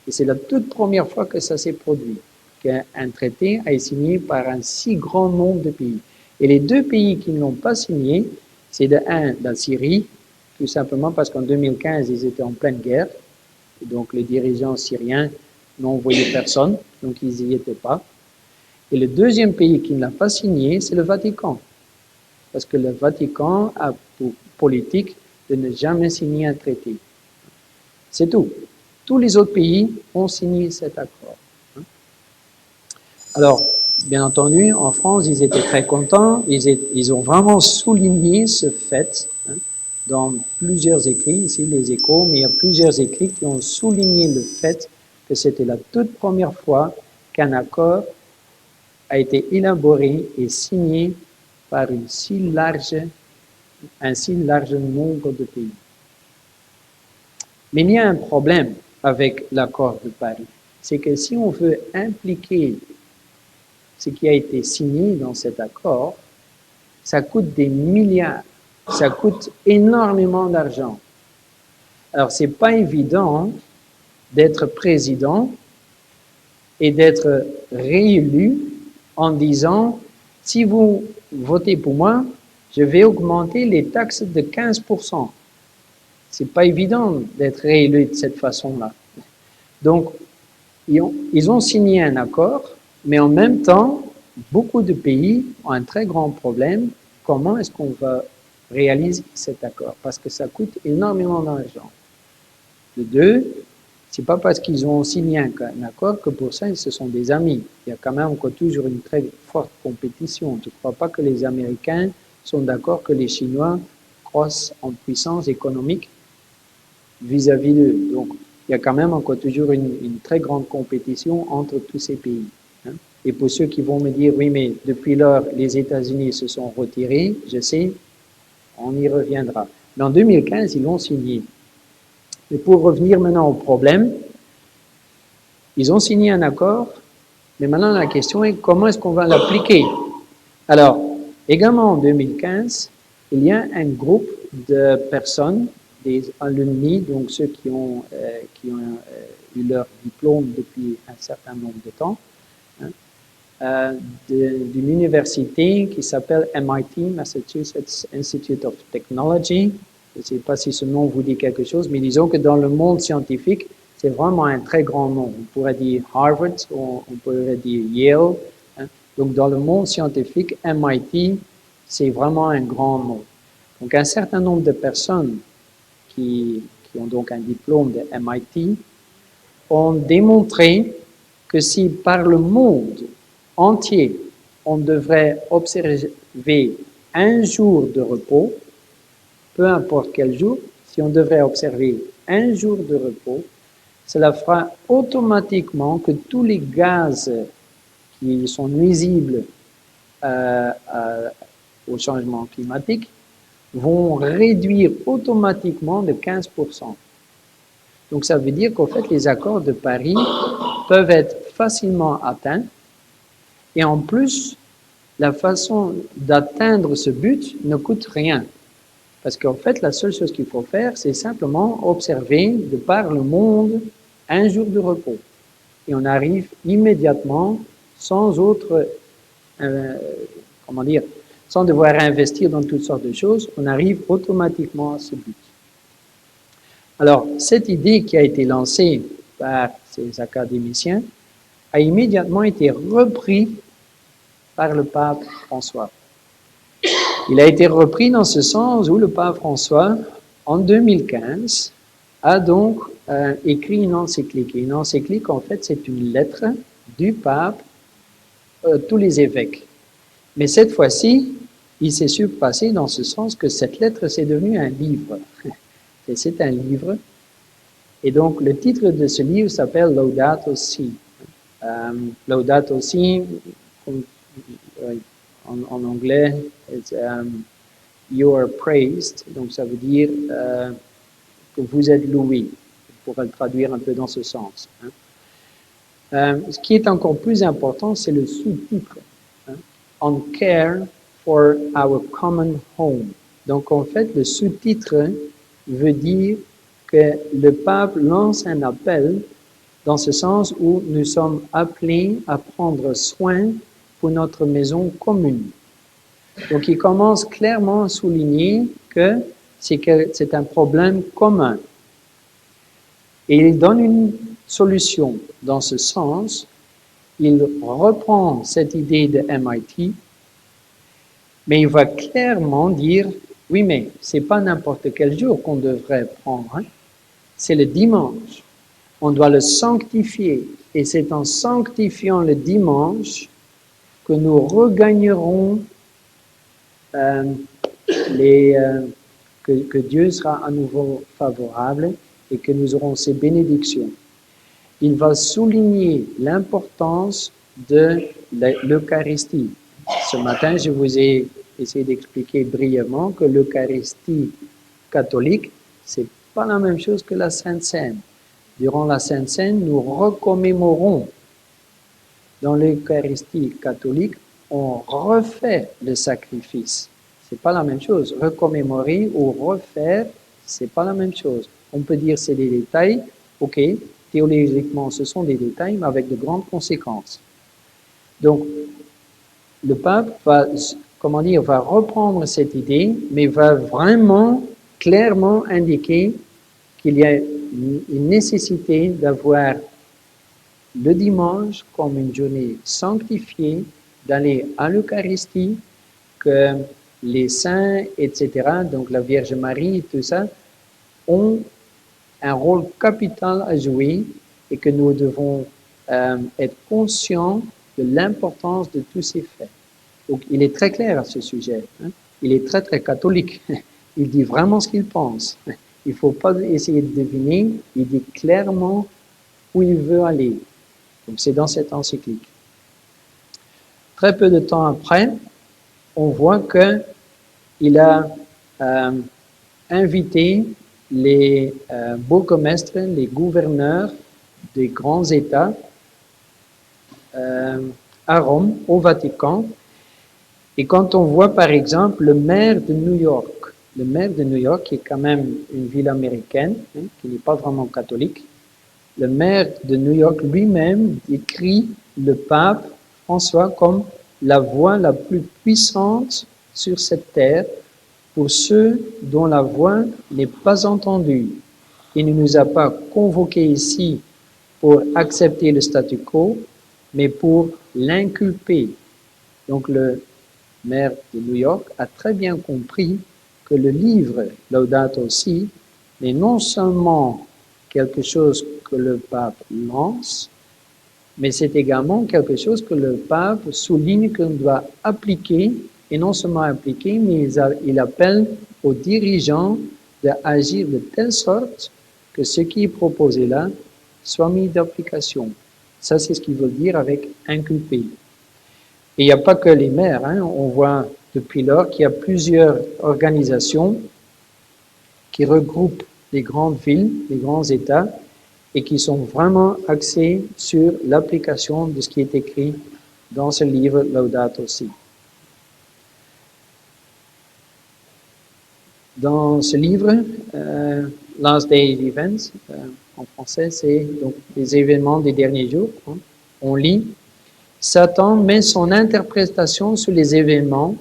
Et c'est la toute première fois que ça s'est produit, qu'un traité a été signé par un si grand nombre de pays. Et les 2 pays qui ne l'ont pas signé, c'est la Syrie, tout simplement parce qu'en 2015, ils étaient en pleine guerre. Et donc les dirigeants syriens n'ont envoyé personne, donc ils n'y étaient pas. Et le deuxième pays qui ne l'a pas signé, c'est le Vatican. Parce que le Vatican a pour politique de ne jamais signer un traité. C'est tout. Tous les autres pays ont signé cet accord. Alors, bien entendu, en France, ils étaient très contents. Ils ont vraiment souligné ce fait dans plusieurs écrits, ici les Échos, mais il y a plusieurs écrits qui ont souligné le fait que c'était la toute première fois qu'un accord a été élaboré et signé par un si large nombre de pays. Mais il y a un problème avec l'accord de Paris. C'est que si on veut impliquer ce qui a été signé dans cet accord, ça coûte des milliards, ça coûte énormément d'argent. Alors, c'est pas évident d'être président et d'être réélu en disant, si vous votez pour moi, je vais augmenter les taxes de 15%. C'est pas évident d'être réélu de cette façon-là. Donc, ils ont signé un accord, mais en même temps, beaucoup de pays ont un très grand problème. Comment est-ce qu'on va réaliser cet accord? Parce que ça coûte énormément d'argent. De deux, c'est pas parce qu'ils ont signé un accord que pour ça, ils se sont des amis. Il y a quand même encore toujours une très forte compétition. Je ne crois pas que les Américains sont d'accord que les Chinois croissent en puissance économique vis-à-vis d'eux. Donc, il y a quand même encore toujours une très grande compétition entre tous ces pays. Et pour ceux qui vont me dire, oui, mais depuis lors, les États-Unis se sont retirés, je sais, on y reviendra. Mais en 2015, ils l'ont signé. Et pour revenir maintenant au problème, ils ont signé un accord, mais maintenant la question est comment est-ce qu'on va l'appliquer? Alors, également en 2015, il y a un groupe de personnes, des alumni, donc ceux qui ont eu leur diplôme depuis un certain nombre de temps, d'une université qui s'appelle MIT, Massachusetts Institute of Technology. Je ne sais pas si ce nom vous dit quelque chose, mais disons que dans le monde scientifique, c'est vraiment un très grand nom. On pourrait dire Harvard, on pourrait dire Yale. Donc dans le monde scientifique, MIT, c'est vraiment un grand nom. Donc un certain nombre de personnes qui ont donc un diplôme de MIT ont démontré que si par le monde entier, on devrait observer un jour de repos, peu importe quel jour, si on devrait observer un jour de repos, cela fera automatiquement que tous les gaz qui sont nuisibles au changement climatique vont réduire automatiquement de 15%. Donc ça veut dire qu'en fait, les accords de Paris peuvent être facilement atteints. Et en plus, la façon d'atteindre ce but ne coûte rien. Parce qu'en fait, la seule chose qu'il faut faire, c'est simplement observer de par le monde un jour de repos. Et on arrive immédiatement, sans autre, sans devoir investir dans toutes sortes de choses, on arrive automatiquement à ce but. Alors, cette idée qui a été lancée par ces académiciens a immédiatement été reprise par le pape François. Il a été repris dans ce sens où le pape François, en 2015, a donc écrit une encyclique. Et une encyclique, en fait, c'est une lettre du pape à tous les évêques. Mais cette fois-ci, il s'est surpassé dans ce sens que cette lettre, c'est devenu un livre. Et c'est un livre. Et donc, le titre de ce livre s'appelle Laudato Si. Laudato Si, en anglais, you are praised, donc ça veut dire que vous êtes loué. On pourrait le traduire un peu dans ce sens. Ce qui est encore plus important, c'est le sous-titre. On care for our common home. Donc en fait, le sous-titre veut dire que le pape lance un appel dans ce sens où nous sommes appelés à prendre soin pour notre maison commune. Donc, il commence clairement à souligner que c'est un problème commun. Et il donne une solution dans ce sens. Il reprend cette idée de MIT, mais il va clairement dire, oui, mais c'est pas n'importe quel jour qu'on devrait prendre, c'est le dimanche. On doit le sanctifier. Et c'est en sanctifiant le dimanche que nous regagnerons que Dieu sera à nouveau favorable et que nous aurons ses bénédictions. Il va souligner l'importance de l'Eucharistie. Ce matin, je vous ai essayé d'expliquer brièvement que l'Eucharistie catholique, c'est pas la même chose que la Sainte Seine. Durant la Sainte Seine, nous recommémorons. Dans l'Eucharistie catholique, on refait le sacrifice. C'est pas la même chose. Recommémorer ou refaire, c'est pas la même chose. On peut dire c'est des détails, ok, théologiquement ce sont des détails, mais avec de grandes conséquences. Donc, le pape va reprendre cette idée, mais va vraiment clairement indiquer qu'il y a une nécessité d'avoir le dimanche comme une journée sanctifiée, d'aller à l'Eucharistie, que les saints, etc., donc la Vierge Marie, tout ça, ont un rôle capital à jouer et que nous devons être conscients de l'importance de tous ces faits. Donc, il est très clair à ce sujet. Il est très, très catholique. Il dit vraiment ce qu'il pense. Il ne faut pas essayer de deviner. Il dit clairement où il veut aller. Donc, c'est dans cette encyclique. Très peu de temps après, on voit qu'il a invité les bourgmestres, les gouverneurs des grands États à Rome, au Vatican, Et quand on voit par exemple le maire de New York, le maire de New York qui est quand même une ville américaine, qui n'est pas vraiment catholique, le maire de New York lui-même décrit le pape François comme la voix la plus puissante sur cette terre pour ceux dont la voix n'est pas entendue. Il ne nous a pas convoqués ici pour accepter le statu quo, mais pour l'inculper. Donc le maire de New York a très bien compris que le livre Laudato Si n'est non seulement quelque chose que le pape lance, mais c'est également quelque chose que le pape souligne qu'on doit appliquer, et non seulement appliquer, mais il appelle aux dirigeants d'agir de telle sorte que ce qui est proposé là soit mis d'application. Ça, c'est ce qu'il veut dire avec inculper. Et il n'y a pas que les maires, on voit depuis lors qu'il y a plusieurs organisations qui regroupent les grandes villes, les grands États, et qui sont vraiment axés sur l'application de ce qui est écrit dans ce livre Laudato Si. Dans ce livre, Last Day Events, en français, c'est donc les événements des derniers jours, on lit « Satan met son interprétation sur les événements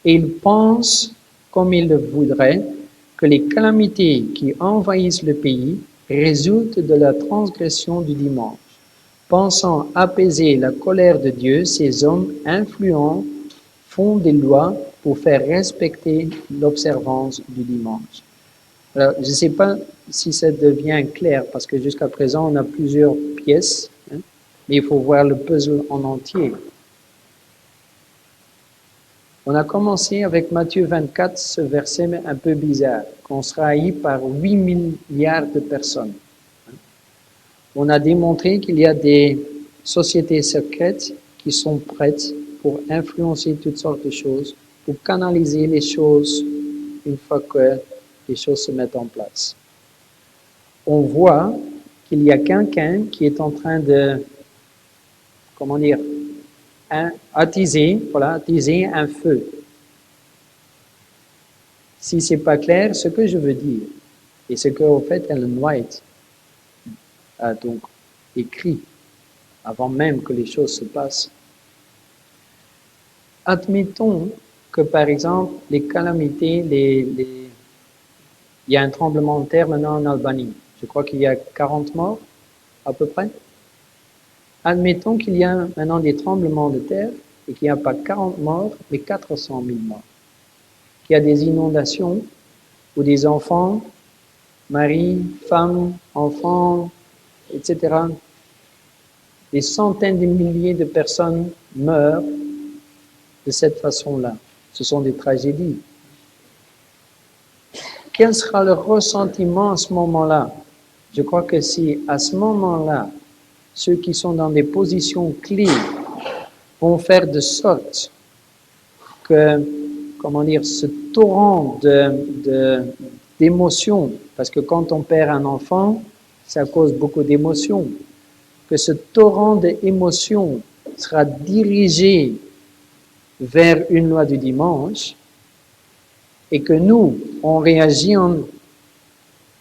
et il pense, comme il le voudrait, que les calamités qui envahissent le pays résultent de la transgression du dimanche. Pensant apaiser la colère de Dieu, ces hommes influents font des lois pour faire respecter l'observance du dimanche. » Alors, je ne sais pas si ça devient clair, parce que jusqu'à présent, on a plusieurs pièces, mais il faut voir le puzzle en entier. On a commencé avec Matthieu 24, ce verset un peu bizarre, qu'on sera haï par 8 milliards de personnes. On a démontré qu'il y a des sociétés secrètes qui sont prêtes pour influencer toutes sortes de choses, pour canaliser les choses une fois que les choses se mettent en place. On voit qu'il y a quelqu'un qui est en train de, attiser un feu. Si ce n'est pas clair, ce que je veux dire, et ce qu'en fait Ellen White a donc écrit avant même que les choses se passent. Admettons que par exemple les calamités, il y a un tremblement de terre maintenant en Albanie. Je crois qu'il y a 40 morts à peu près. Admettons qu'il y a maintenant des tremblements de terre et qu'il n'y a pas 40 morts, mais 400 000 morts. Qu'il y a des inondations où des enfants, maris, femmes, enfants, etc., des centaines de milliers de personnes meurent de cette façon-là. Ce sont des tragédies. Quel sera le ressentiment à ce moment-là? Je crois que si à ce moment-là, ceux qui sont dans des positions clés vont faire de sorte que, ce torrent d'émotions, parce que quand on perd un enfant, ça cause beaucoup d'émotions, que ce torrent d'émotions sera dirigé vers une loi du dimanche, et que nous, on réagit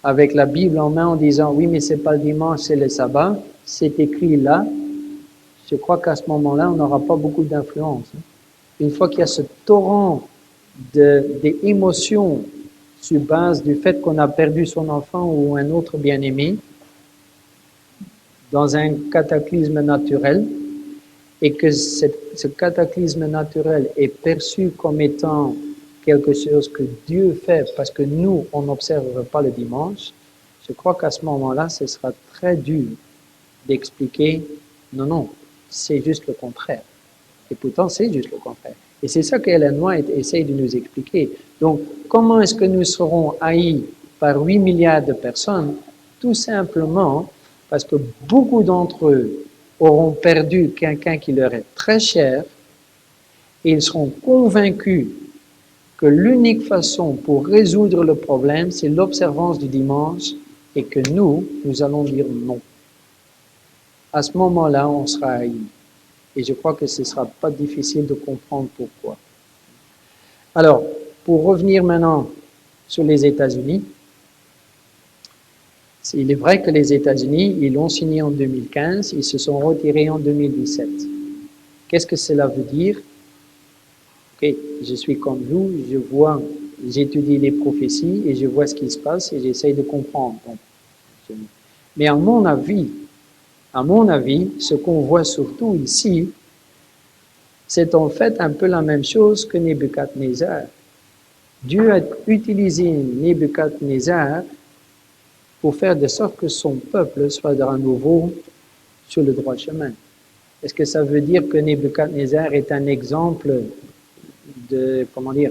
avec la Bible en main en disant « oui, mais c'est pas le dimanche, c'est le sabbat », c'est écrit là, je crois qu'à ce moment-là, on n'aura pas beaucoup d'influence. Une fois qu'il y a ce torrent d'émotions sur base du fait qu'on a perdu son enfant ou un autre bien-aimé dans un cataclysme naturel, et que ce cataclysme naturel est perçu comme étant quelque chose que Dieu fait parce que nous, on n'observe pas le dimanche, je crois qu'à ce moment-là, ce sera très dur d'expliquer « non, c'est juste le contraire ». Et pourtant, c'est juste le contraire. Et c'est ça qu'Ellen White essaye de nous expliquer. Donc, comment est-ce que nous serons haïs par 8 milliards de personnes? Tout simplement parce que beaucoup d'entre eux auront perdu quelqu'un qui leur est très cher et ils seront convaincus que l'unique façon pour résoudre le problème, c'est l'observance du dimanche et que nous allons dire non. À ce moment-là, on sera haïs. Et je crois que ce ne sera pas difficile de comprendre pourquoi. Alors, pour revenir maintenant sur les États-Unis, il est vrai que les États-Unis, ils l'ont signé en 2015, ils se sont retirés en 2017. Qu'est-ce que cela veut dire? Ok, je suis comme vous, je vois, j'étudie les prophéties et je vois ce qui se passe et j'essaye de comprendre. Mais à mon avis, ce qu'on voit surtout ici, c'est en fait un peu la même chose que Nebuchadnezzar. Dieu a utilisé Nebuchadnezzar pour faire de sorte que son peuple soit de nouveau sur le droit chemin. Est-ce que ça veut dire que Nebuchadnezzar est un exemple de, comment dire,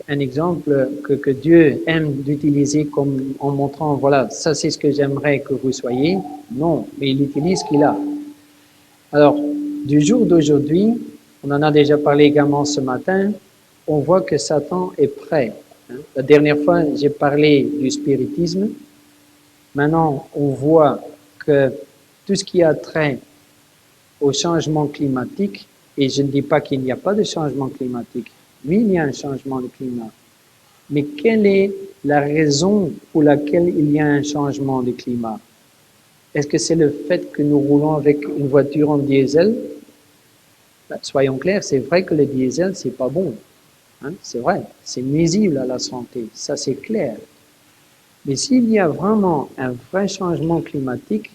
un exemple que Dieu aime d'utiliser comme en montrant, voilà, ça c'est ce que j'aimerais que vous soyez? Non, mais il utilise ce qu'il a. Alors, du jour d'aujourd'hui, on en a déjà parlé également ce matin, on voit que Satan est prêt. La dernière fois, j'ai parlé du spiritisme. Maintenant, on voit que tout ce qui a trait au changement climatique, et je ne dis pas qu'il n'y a pas de changement climatique, oui, il y a un changement de climat. Mais quelle est la raison pour laquelle il y a un changement de climat? Est-ce que c'est le fait que nous roulons avec une voiture en diesel? Ben, soyons clairs, c'est vrai que le diesel, c'est pas bon. Hein? C'est vrai, c'est nuisible à la santé, ça c'est clair. Mais s'il y a vraiment un vrai changement climatique,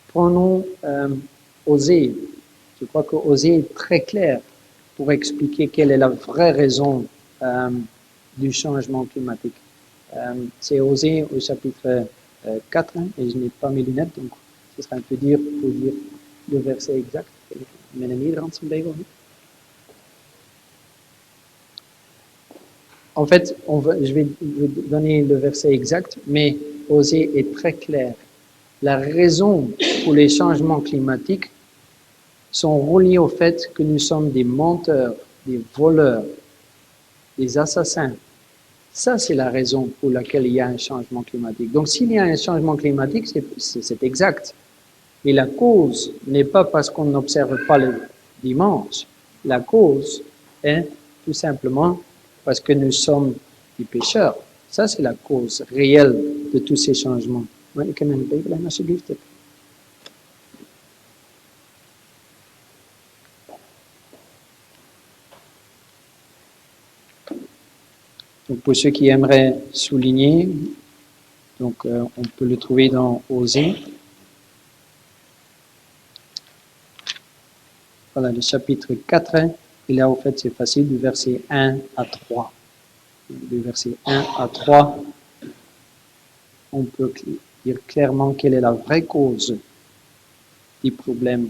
prenons Osée. Je crois que Osée est très clair pour expliquer quelle est la vraie raison du changement climatique. C'est Osée au chapitre 4, hein, et je n'ai pas mes lunettes, donc ce sera un peu dur pour dire le verset exact. Met een Nederlandse Bijbel. En fait, je vais vous donner le verset exact, mais Osée est très clair. La raison pour les changements climatiques sont reliés au fait que nous sommes des menteurs, des voleurs, des assassins. Ça, c'est la raison pour laquelle il y a un changement climatique. Donc, s'il y a un changement climatique, c'est exact. Mais la cause n'est pas parce qu'on n'observe pas le dimanche. La cause est tout simplement parce que nous sommes des pécheurs. Ça, c'est la cause réelle de tous ces changements. Donc, pour ceux qui aimeraient souligner, donc, on peut le trouver dans Osée. Voilà, le chapitre 4, et là, au fait, c'est facile, du verset 1 à 3. Du verset 1 à 3, on peut dire clairement quelle est la vraie cause des problèmes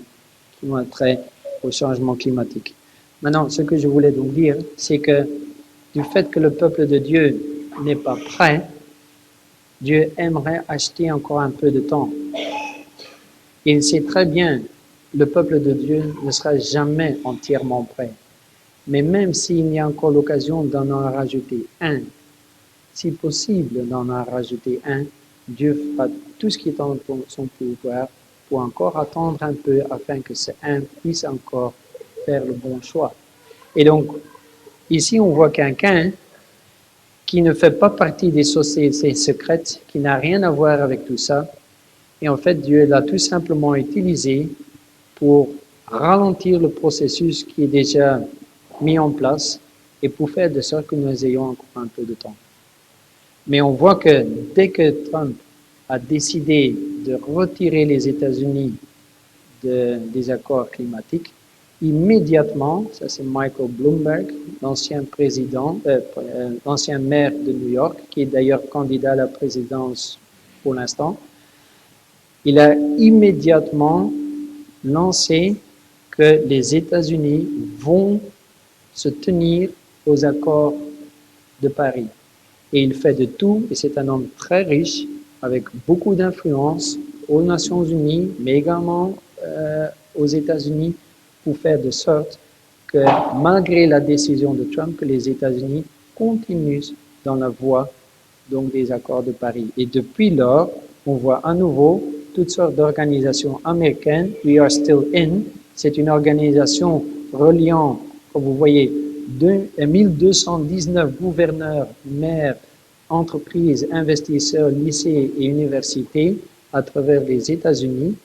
qui ont trait au changement climatique. Maintenant, ce que je voulais donc dire, c'est que du fait que le peuple de Dieu n'est pas prêt, Dieu aimerait acheter encore un peu de temps. Il sait très bien, le peuple de Dieu ne sera jamais entièrement prêt. Mais même s'il y a encore l'occasion d'en rajouter un, si possible d'en rajouter un, Dieu fera tout ce qui est en son pouvoir pour encore attendre un peu afin que ce un puisse encore faire le bon choix. Et donc, ici, on voit quelqu'un qui ne fait pas partie des sociétés secrètes, qui n'a rien à voir avec tout ça. Et en fait, Dieu l'a tout simplement utilisé pour ralentir le processus qui est déjà mis en place et pour faire de sorte que nous ayons encore un peu de temps. Mais on voit que dès que Trump a décidé de retirer les États-Unis des accords climatiques, immédiatement, ça c'est Michael Bloomberg, l'ancien président, l'ancien maire de New York, qui est d'ailleurs candidat à la présidence pour l'instant, il a immédiatement lancé que les États-Unis vont se tenir aux accords de Paris. Et il fait de tout, et c'est un homme très riche, avec beaucoup d'influence aux Nations Unies, mais également aux États-Unis, pour faire de sorte que, malgré la décision de Trump, que les États-Unis continuent dans la voie donc, des accords de Paris. Et depuis lors, on voit à nouveau toutes sortes d'organisations américaines. We Are Still In, c'est une organisation reliant, comme vous voyez, 1219 gouverneurs, maires, entreprises, investisseurs, lycées et universités à travers les États-Unis.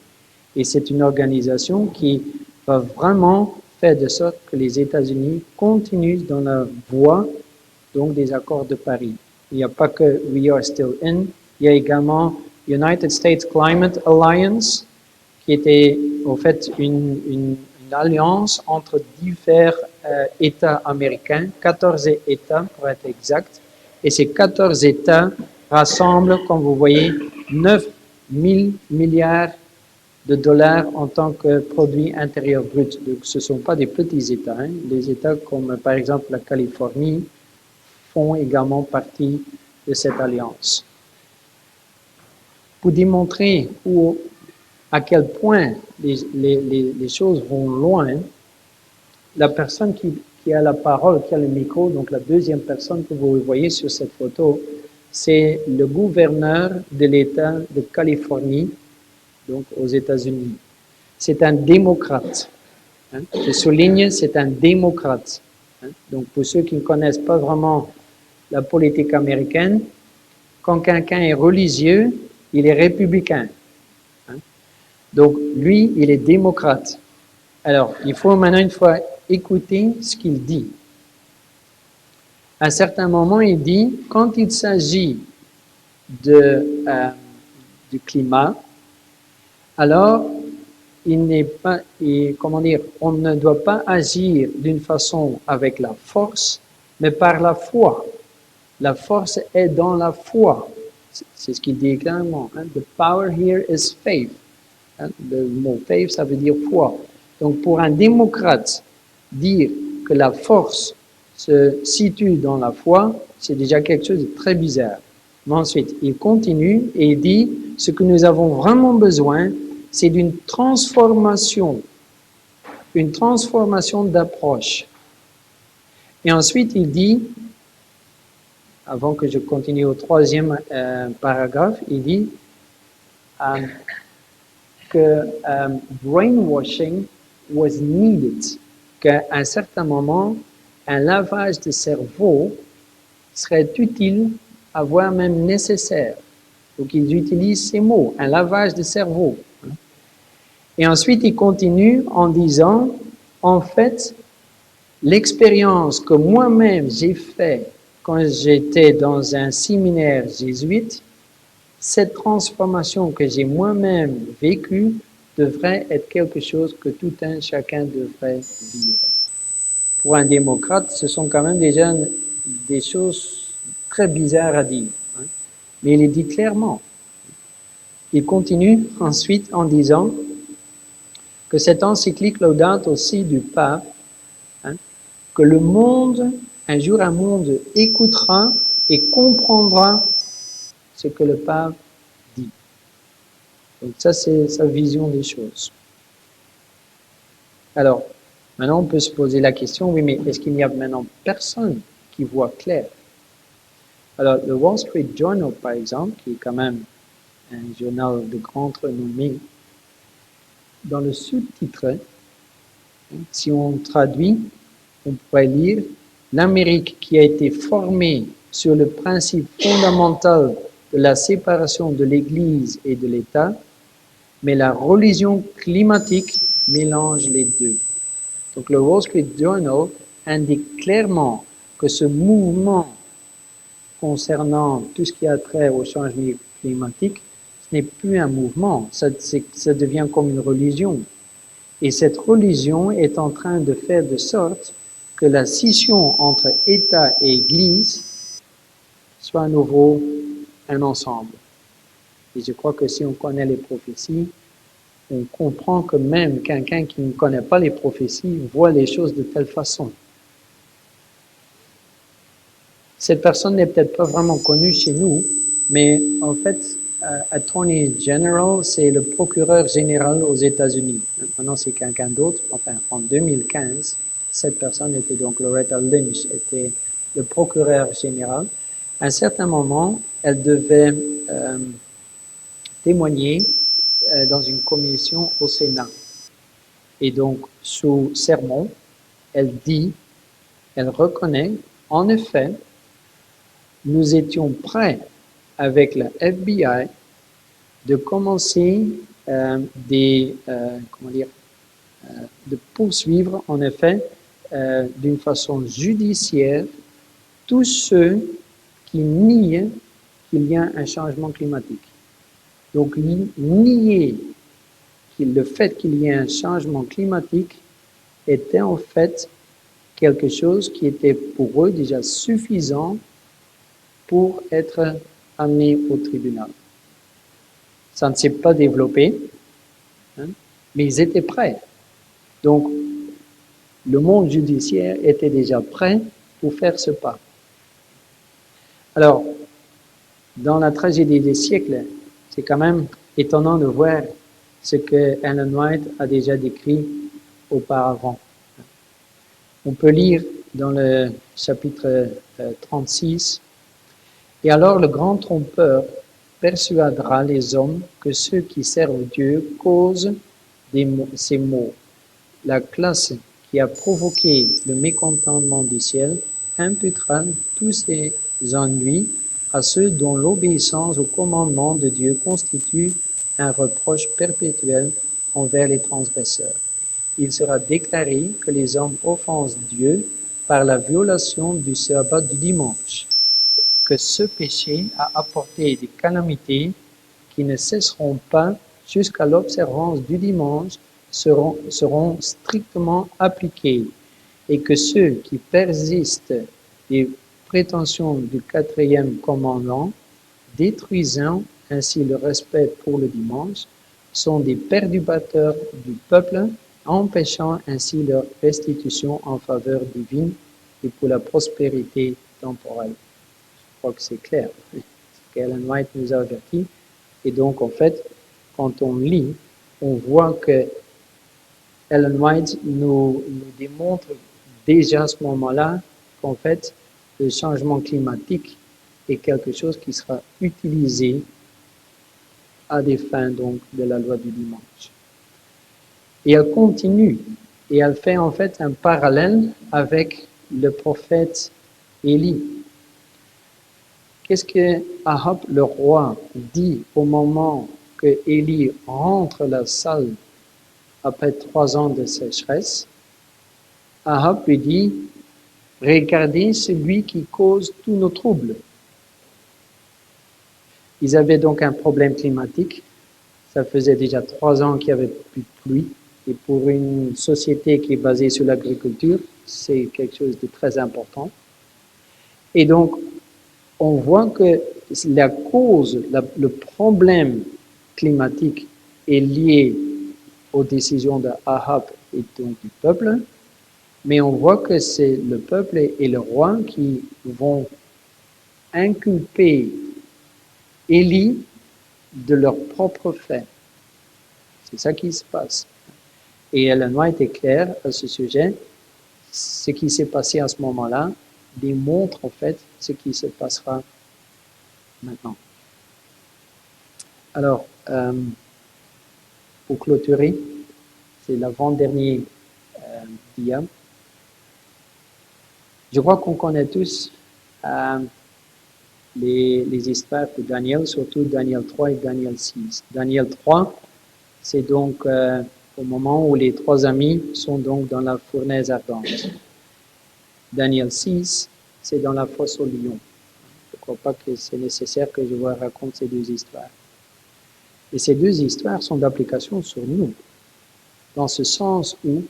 Et c'est une organisation qui va vraiment faire de sorte que les États-Unis continuent dans la voie donc des accords de Paris. Il n'y a pas que We Are Still In, il y a également United States Climate Alliance, qui était en fait une alliance entre divers États américains, 14 États pour être exact, et ces 14 États rassemblent, comme vous voyez, 9 000 milliards de dollars en tant que produit intérieur brut. Donc, ce ne sont pas des petits États. Hein. Des États comme par exemple la Californie font également partie de cette alliance. Pour démontrer à quel point les choses vont loin, la personne qui a la parole, qui a le micro, donc la deuxième personne que vous voyez sur cette photo, c'est le gouverneur de l'État de Californie, donc aux États-Unis. C'est un démocrate. Hein. Je souligne, c'est un démocrate. Hein. Donc pour ceux qui ne connaissent pas vraiment la politique américaine, quand quelqu'un est religieux, il est républicain. Hein. Donc lui, il est démocrate. Alors, il faut maintenant une fois écouter ce qu'il dit. À un certain moment, il dit, quand il s'agit du climat, alors il n'est pas, on ne doit pas agir d'une façon avec la force, mais par la foi. La force est dans la foi. C'est ce qu'il dit clairement. Hein? The power here is faith. Hein? Le mot faith, ça veut dire foi. Donc pour un démocrate, dire que la force se situe dans la foi, c'est déjà quelque chose de très bizarre. Mais ensuite, il continue et il dit, ce que nous avons vraiment besoin, c'est d'une transformation d'approche. Et ensuite, il dit, avant que je continue au troisième paragraphe, il dit que brainwashing was needed, qu'à un certain moment, un lavage de cerveau serait utile, voire même nécessaire. Donc, ils utilisent ces mots, un lavage de cerveau. Et ensuite, il continue en disant, en fait, l'expérience que moi-même j'ai faite quand j'étais dans un séminaire jésuite, cette transformation que j'ai moi-même vécue devrait être quelque chose que tout un chacun devrait vivre. Pour un démocrate, ce sont quand même déjà des choses très bizarres à dire. Hein. Mais il les dit clairement. Il continue ensuite en disant que cette encyclique Laudato aussi du pape, hein, que le monde, un jour un monde écoutera et comprendra ce que le pape dit. Donc ça, c'est sa vision des choses. Alors, maintenant, on peut se poser la question, oui, mais est-ce qu'il n'y a maintenant personne qui voit clair? Alors, le Wall Street Journal, par exemple, qui est quand même un journal de grande renommée, dans le sous-titre, si on traduit, on pourrait lire « L'Amérique qui a été formée sur le principe fondamental de la séparation de l'Église et de l'État, mais la religion climatique mélange les deux. » Donc le Wall Street Journal indique clairement que ce mouvement concernant tout ce qui a trait au changement climatique, ce n'est plus un mouvement, ça devient comme une religion. Et cette religion est en train de faire de sorte que la scission entre État et Église soit à nouveau un ensemble. Et je crois que si on connaît les prophéties, on comprend que même quelqu'un qui ne connaît pas les prophéties voit les choses de telle façon. Cette personne n'est peut-être pas vraiment connue chez nous, mais en fait, Attorney General, c'est le procureur général aux États-Unis. Maintenant, c'est quelqu'un d'autre. Enfin, en 2015, cette personne était donc Loretta Lynch, était le procureur général. À un certain moment, elle devait témoigner dans une commission au Sénat. Et donc, sous sermon, elle dit Elle reconnaît, en effet, nous étions prêts avec la FBI de commencer de poursuivre en effet d'une façon judiciaire tous ceux qui nient qu'il y a un changement climatique. Donc nier le fait qu'il y ait un changement climatique était en fait quelque chose qui était pour eux déjà suffisant pour être amené au tribunal. Ça ne s'est pas développé, hein, mais ils étaient prêts. Donc, le monde judiciaire était déjà prêt pour faire ce pas. Alors, dans la tragédie des siècles, c'est quand même étonnant de voir ce que Ellen White a déjà décrit auparavant. On peut lire dans le chapitre 36, « Et alors le grand trompeur persuadera les hommes que ceux qui servent Dieu causent ces maux. La classe qui a provoqué le mécontentement du ciel imputera tous ces ennuis à ceux dont l'obéissance au commandement de Dieu constitue un reproche perpétuel envers les transgresseurs. Il sera déclaré que les hommes offensent Dieu par la violation du sabbat du dimanche, que ce péché a apporté des calamités qui ne cesseront pas jusqu'à l'observance du dimanche seront strictement appliquées et que ceux qui persistent des prétentions du quatrième commandement, détruisant ainsi le respect pour le dimanche, sont des perturbateurs du peuple, empêchant ainsi leur restitution en faveur divine et pour la prospérité temporelle. Je crois que c'est clair, ce qu'Ellen White nous a averti. Et donc, en fait, quand on lit, on voit que Ellen White nous démontre déjà à ce moment-là qu'en fait, le changement climatique est quelque chose qui sera utilisé à des fins donc de la loi du dimanche. Et elle continue, et elle fait en fait un parallèle avec le prophète Élie. Qu'est-ce que Ahab le roi dit au moment que Élie rentre la salle après 3 ans de sécheresse? Ahab lui dit, regardez celui qui cause tous nos troubles. Ils avaient donc un problème climatique. Ça faisait déjà 3 ans qu'il n'y avait plus de pluie. Et pour une société qui est basée sur l'agriculture, c'est quelque chose de très important. Et donc, on voit que la cause, le problème climatique est lié aux décisions d'Ahab et donc du peuple, mais on voit que c'est le peuple et le roi qui vont inculper Élie de leurs propres faits. C'est ça qui se passe. Et Ellen White est claire à ce sujet. Ce qui s'est passé à ce moment-là démontre en fait ce qui se passera maintenant. Alors, pour clôturer, c'est l'avant-dernier dia. Je crois qu'on connaît tous les histoires de Daniel, surtout Daniel 3 et Daniel 6. Daniel 3, c'est donc au moment où les 3 amis sont donc dans la fournaise ardente. Daniel 6, c'est dans la fosse au lion. Je ne crois pas que c'est nécessaire que je vous raconte ces 2 histoires. Et ces 2 histoires sont d'application sur nous, dans ce sens où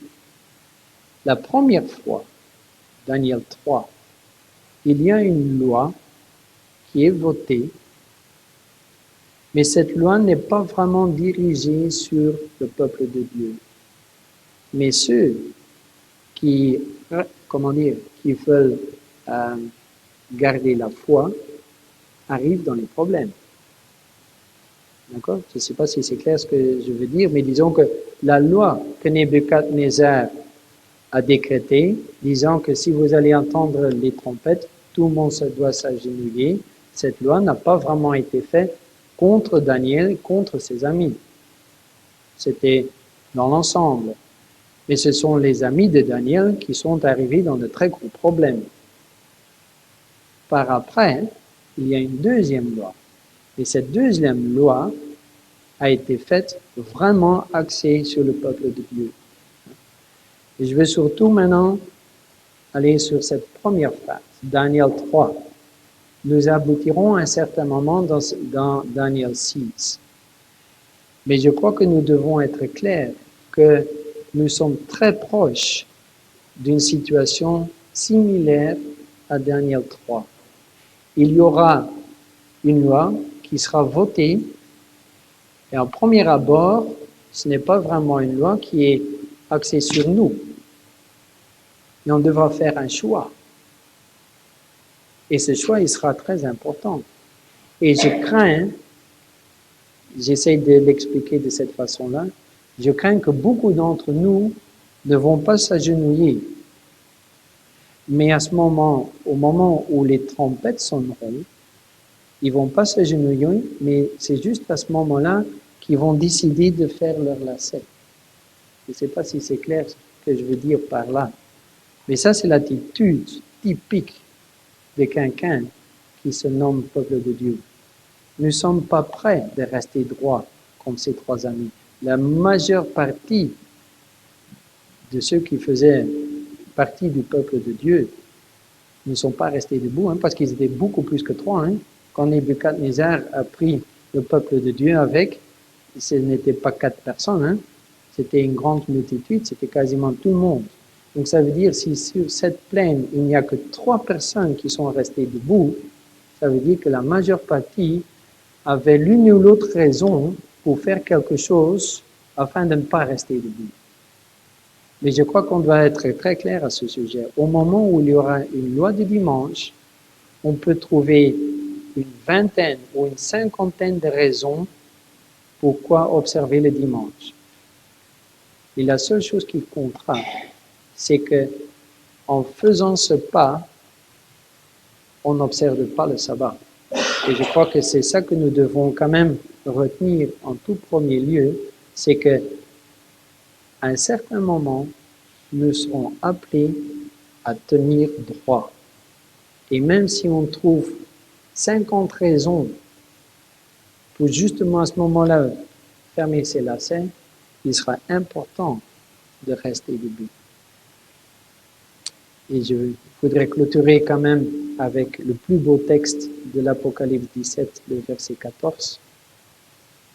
la première fois, Daniel 3, il y a une loi qui est votée, mais cette loi n'est pas vraiment dirigée sur le peuple de Dieu. Mais ceux qui, qui veulent garder la foi arrivent dans les problèmes. D'accord? Je ne sais pas si c'est clair ce que je veux dire, mais disons que la loi que Nebuchadnezzar a décrétée, disant que si vous allez entendre les trompettes, tout le monde doit s'agenouiller, cette loi n'a pas vraiment été faite contre Daniel, contre ses amis. C'était dans l'ensemble. Mais ce sont les amis de Daniel qui sont arrivés dans de très gros problèmes. Par après, il y a une deuxième loi. Et cette deuxième loi a été faite vraiment axée sur le peuple de Dieu. Et je veux surtout maintenant aller sur cette première phrase, Daniel 3. Nous aboutirons à un certain moment dans Daniel 6. Mais je crois que nous devons être clairs que nous sommes très proches d'une situation similaire à Daniel 3. Il y aura une loi qui sera votée et en premier abord, ce n'est pas vraiment une loi qui est axée sur nous. Mais on devra faire un choix. Et ce choix, il sera très important. Et je crains, j'essaie de l'expliquer de cette façon-là, je crains que beaucoup d'entre nous ne vont pas s'agenouiller. Mais à ce moment, au moment où les trompettes sonneront, ils vont pas s'agenouiller, mais c'est juste à ce moment-là qu'ils vont décider de faire leur lacet. Je ne sais pas si c'est clair ce que je veux dire par là. Mais ça, c'est l'attitude typique de quelqu'un qui se nomme peuple de Dieu. Nous ne sommes pas prêts de rester droits comme ces trois amis. La majeure partie de ceux qui faisaient partie du peuple de Dieu ne sont pas restés debout, parce qu'ils étaient beaucoup plus que trois. Quand Nebuchadnezzar a pris le peuple de Dieu avec, ce n'était pas 4 personnes, c'était une grande multitude, c'était quasiment tout le monde. Donc ça veut dire, si sur cette plaine, il n'y a que 3 personnes qui sont restées debout, ça veut dire que la majeure partie avait l'une ou l'autre raison pour faire quelque chose afin de ne pas rester debout. Mais je crois qu'on doit être très clair à ce sujet. Au moment où il y aura une loi du dimanche, on peut trouver une vingtaine ou une cinquantaine de raisons pourquoi observer le dimanche. Et la seule chose qui comptera, c'est que en faisant ce pas, on n'observe pas le sabbat. Et je crois que c'est ça que nous devons quand même retenir en tout premier lieu, c'est que à un certain moment, nous serons appelés à tenir droit. Et même si on trouve 50 raisons pour justement à ce moment-là fermer ses lacets, il sera important de rester debout. Et je voudrais clôturer quand même avec le plus beau texte de l'Apocalypse 17, le verset 14.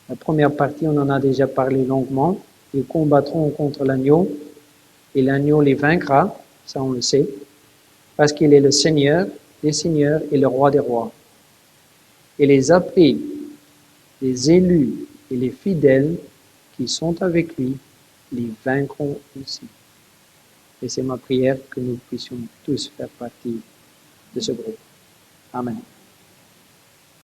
La première partie, on en a déjà parlé longuement. Ils combattront contre l'agneau et l'agneau les vaincra, ça on le sait, parce qu'il est le Seigneur des seigneurs et le roi des rois. Et les appelés, les élus et les fidèles qui sont avec lui, les vaincront aussi. Et c'est ma prière que nous puissions tous faire partie de ce groupe. Amen.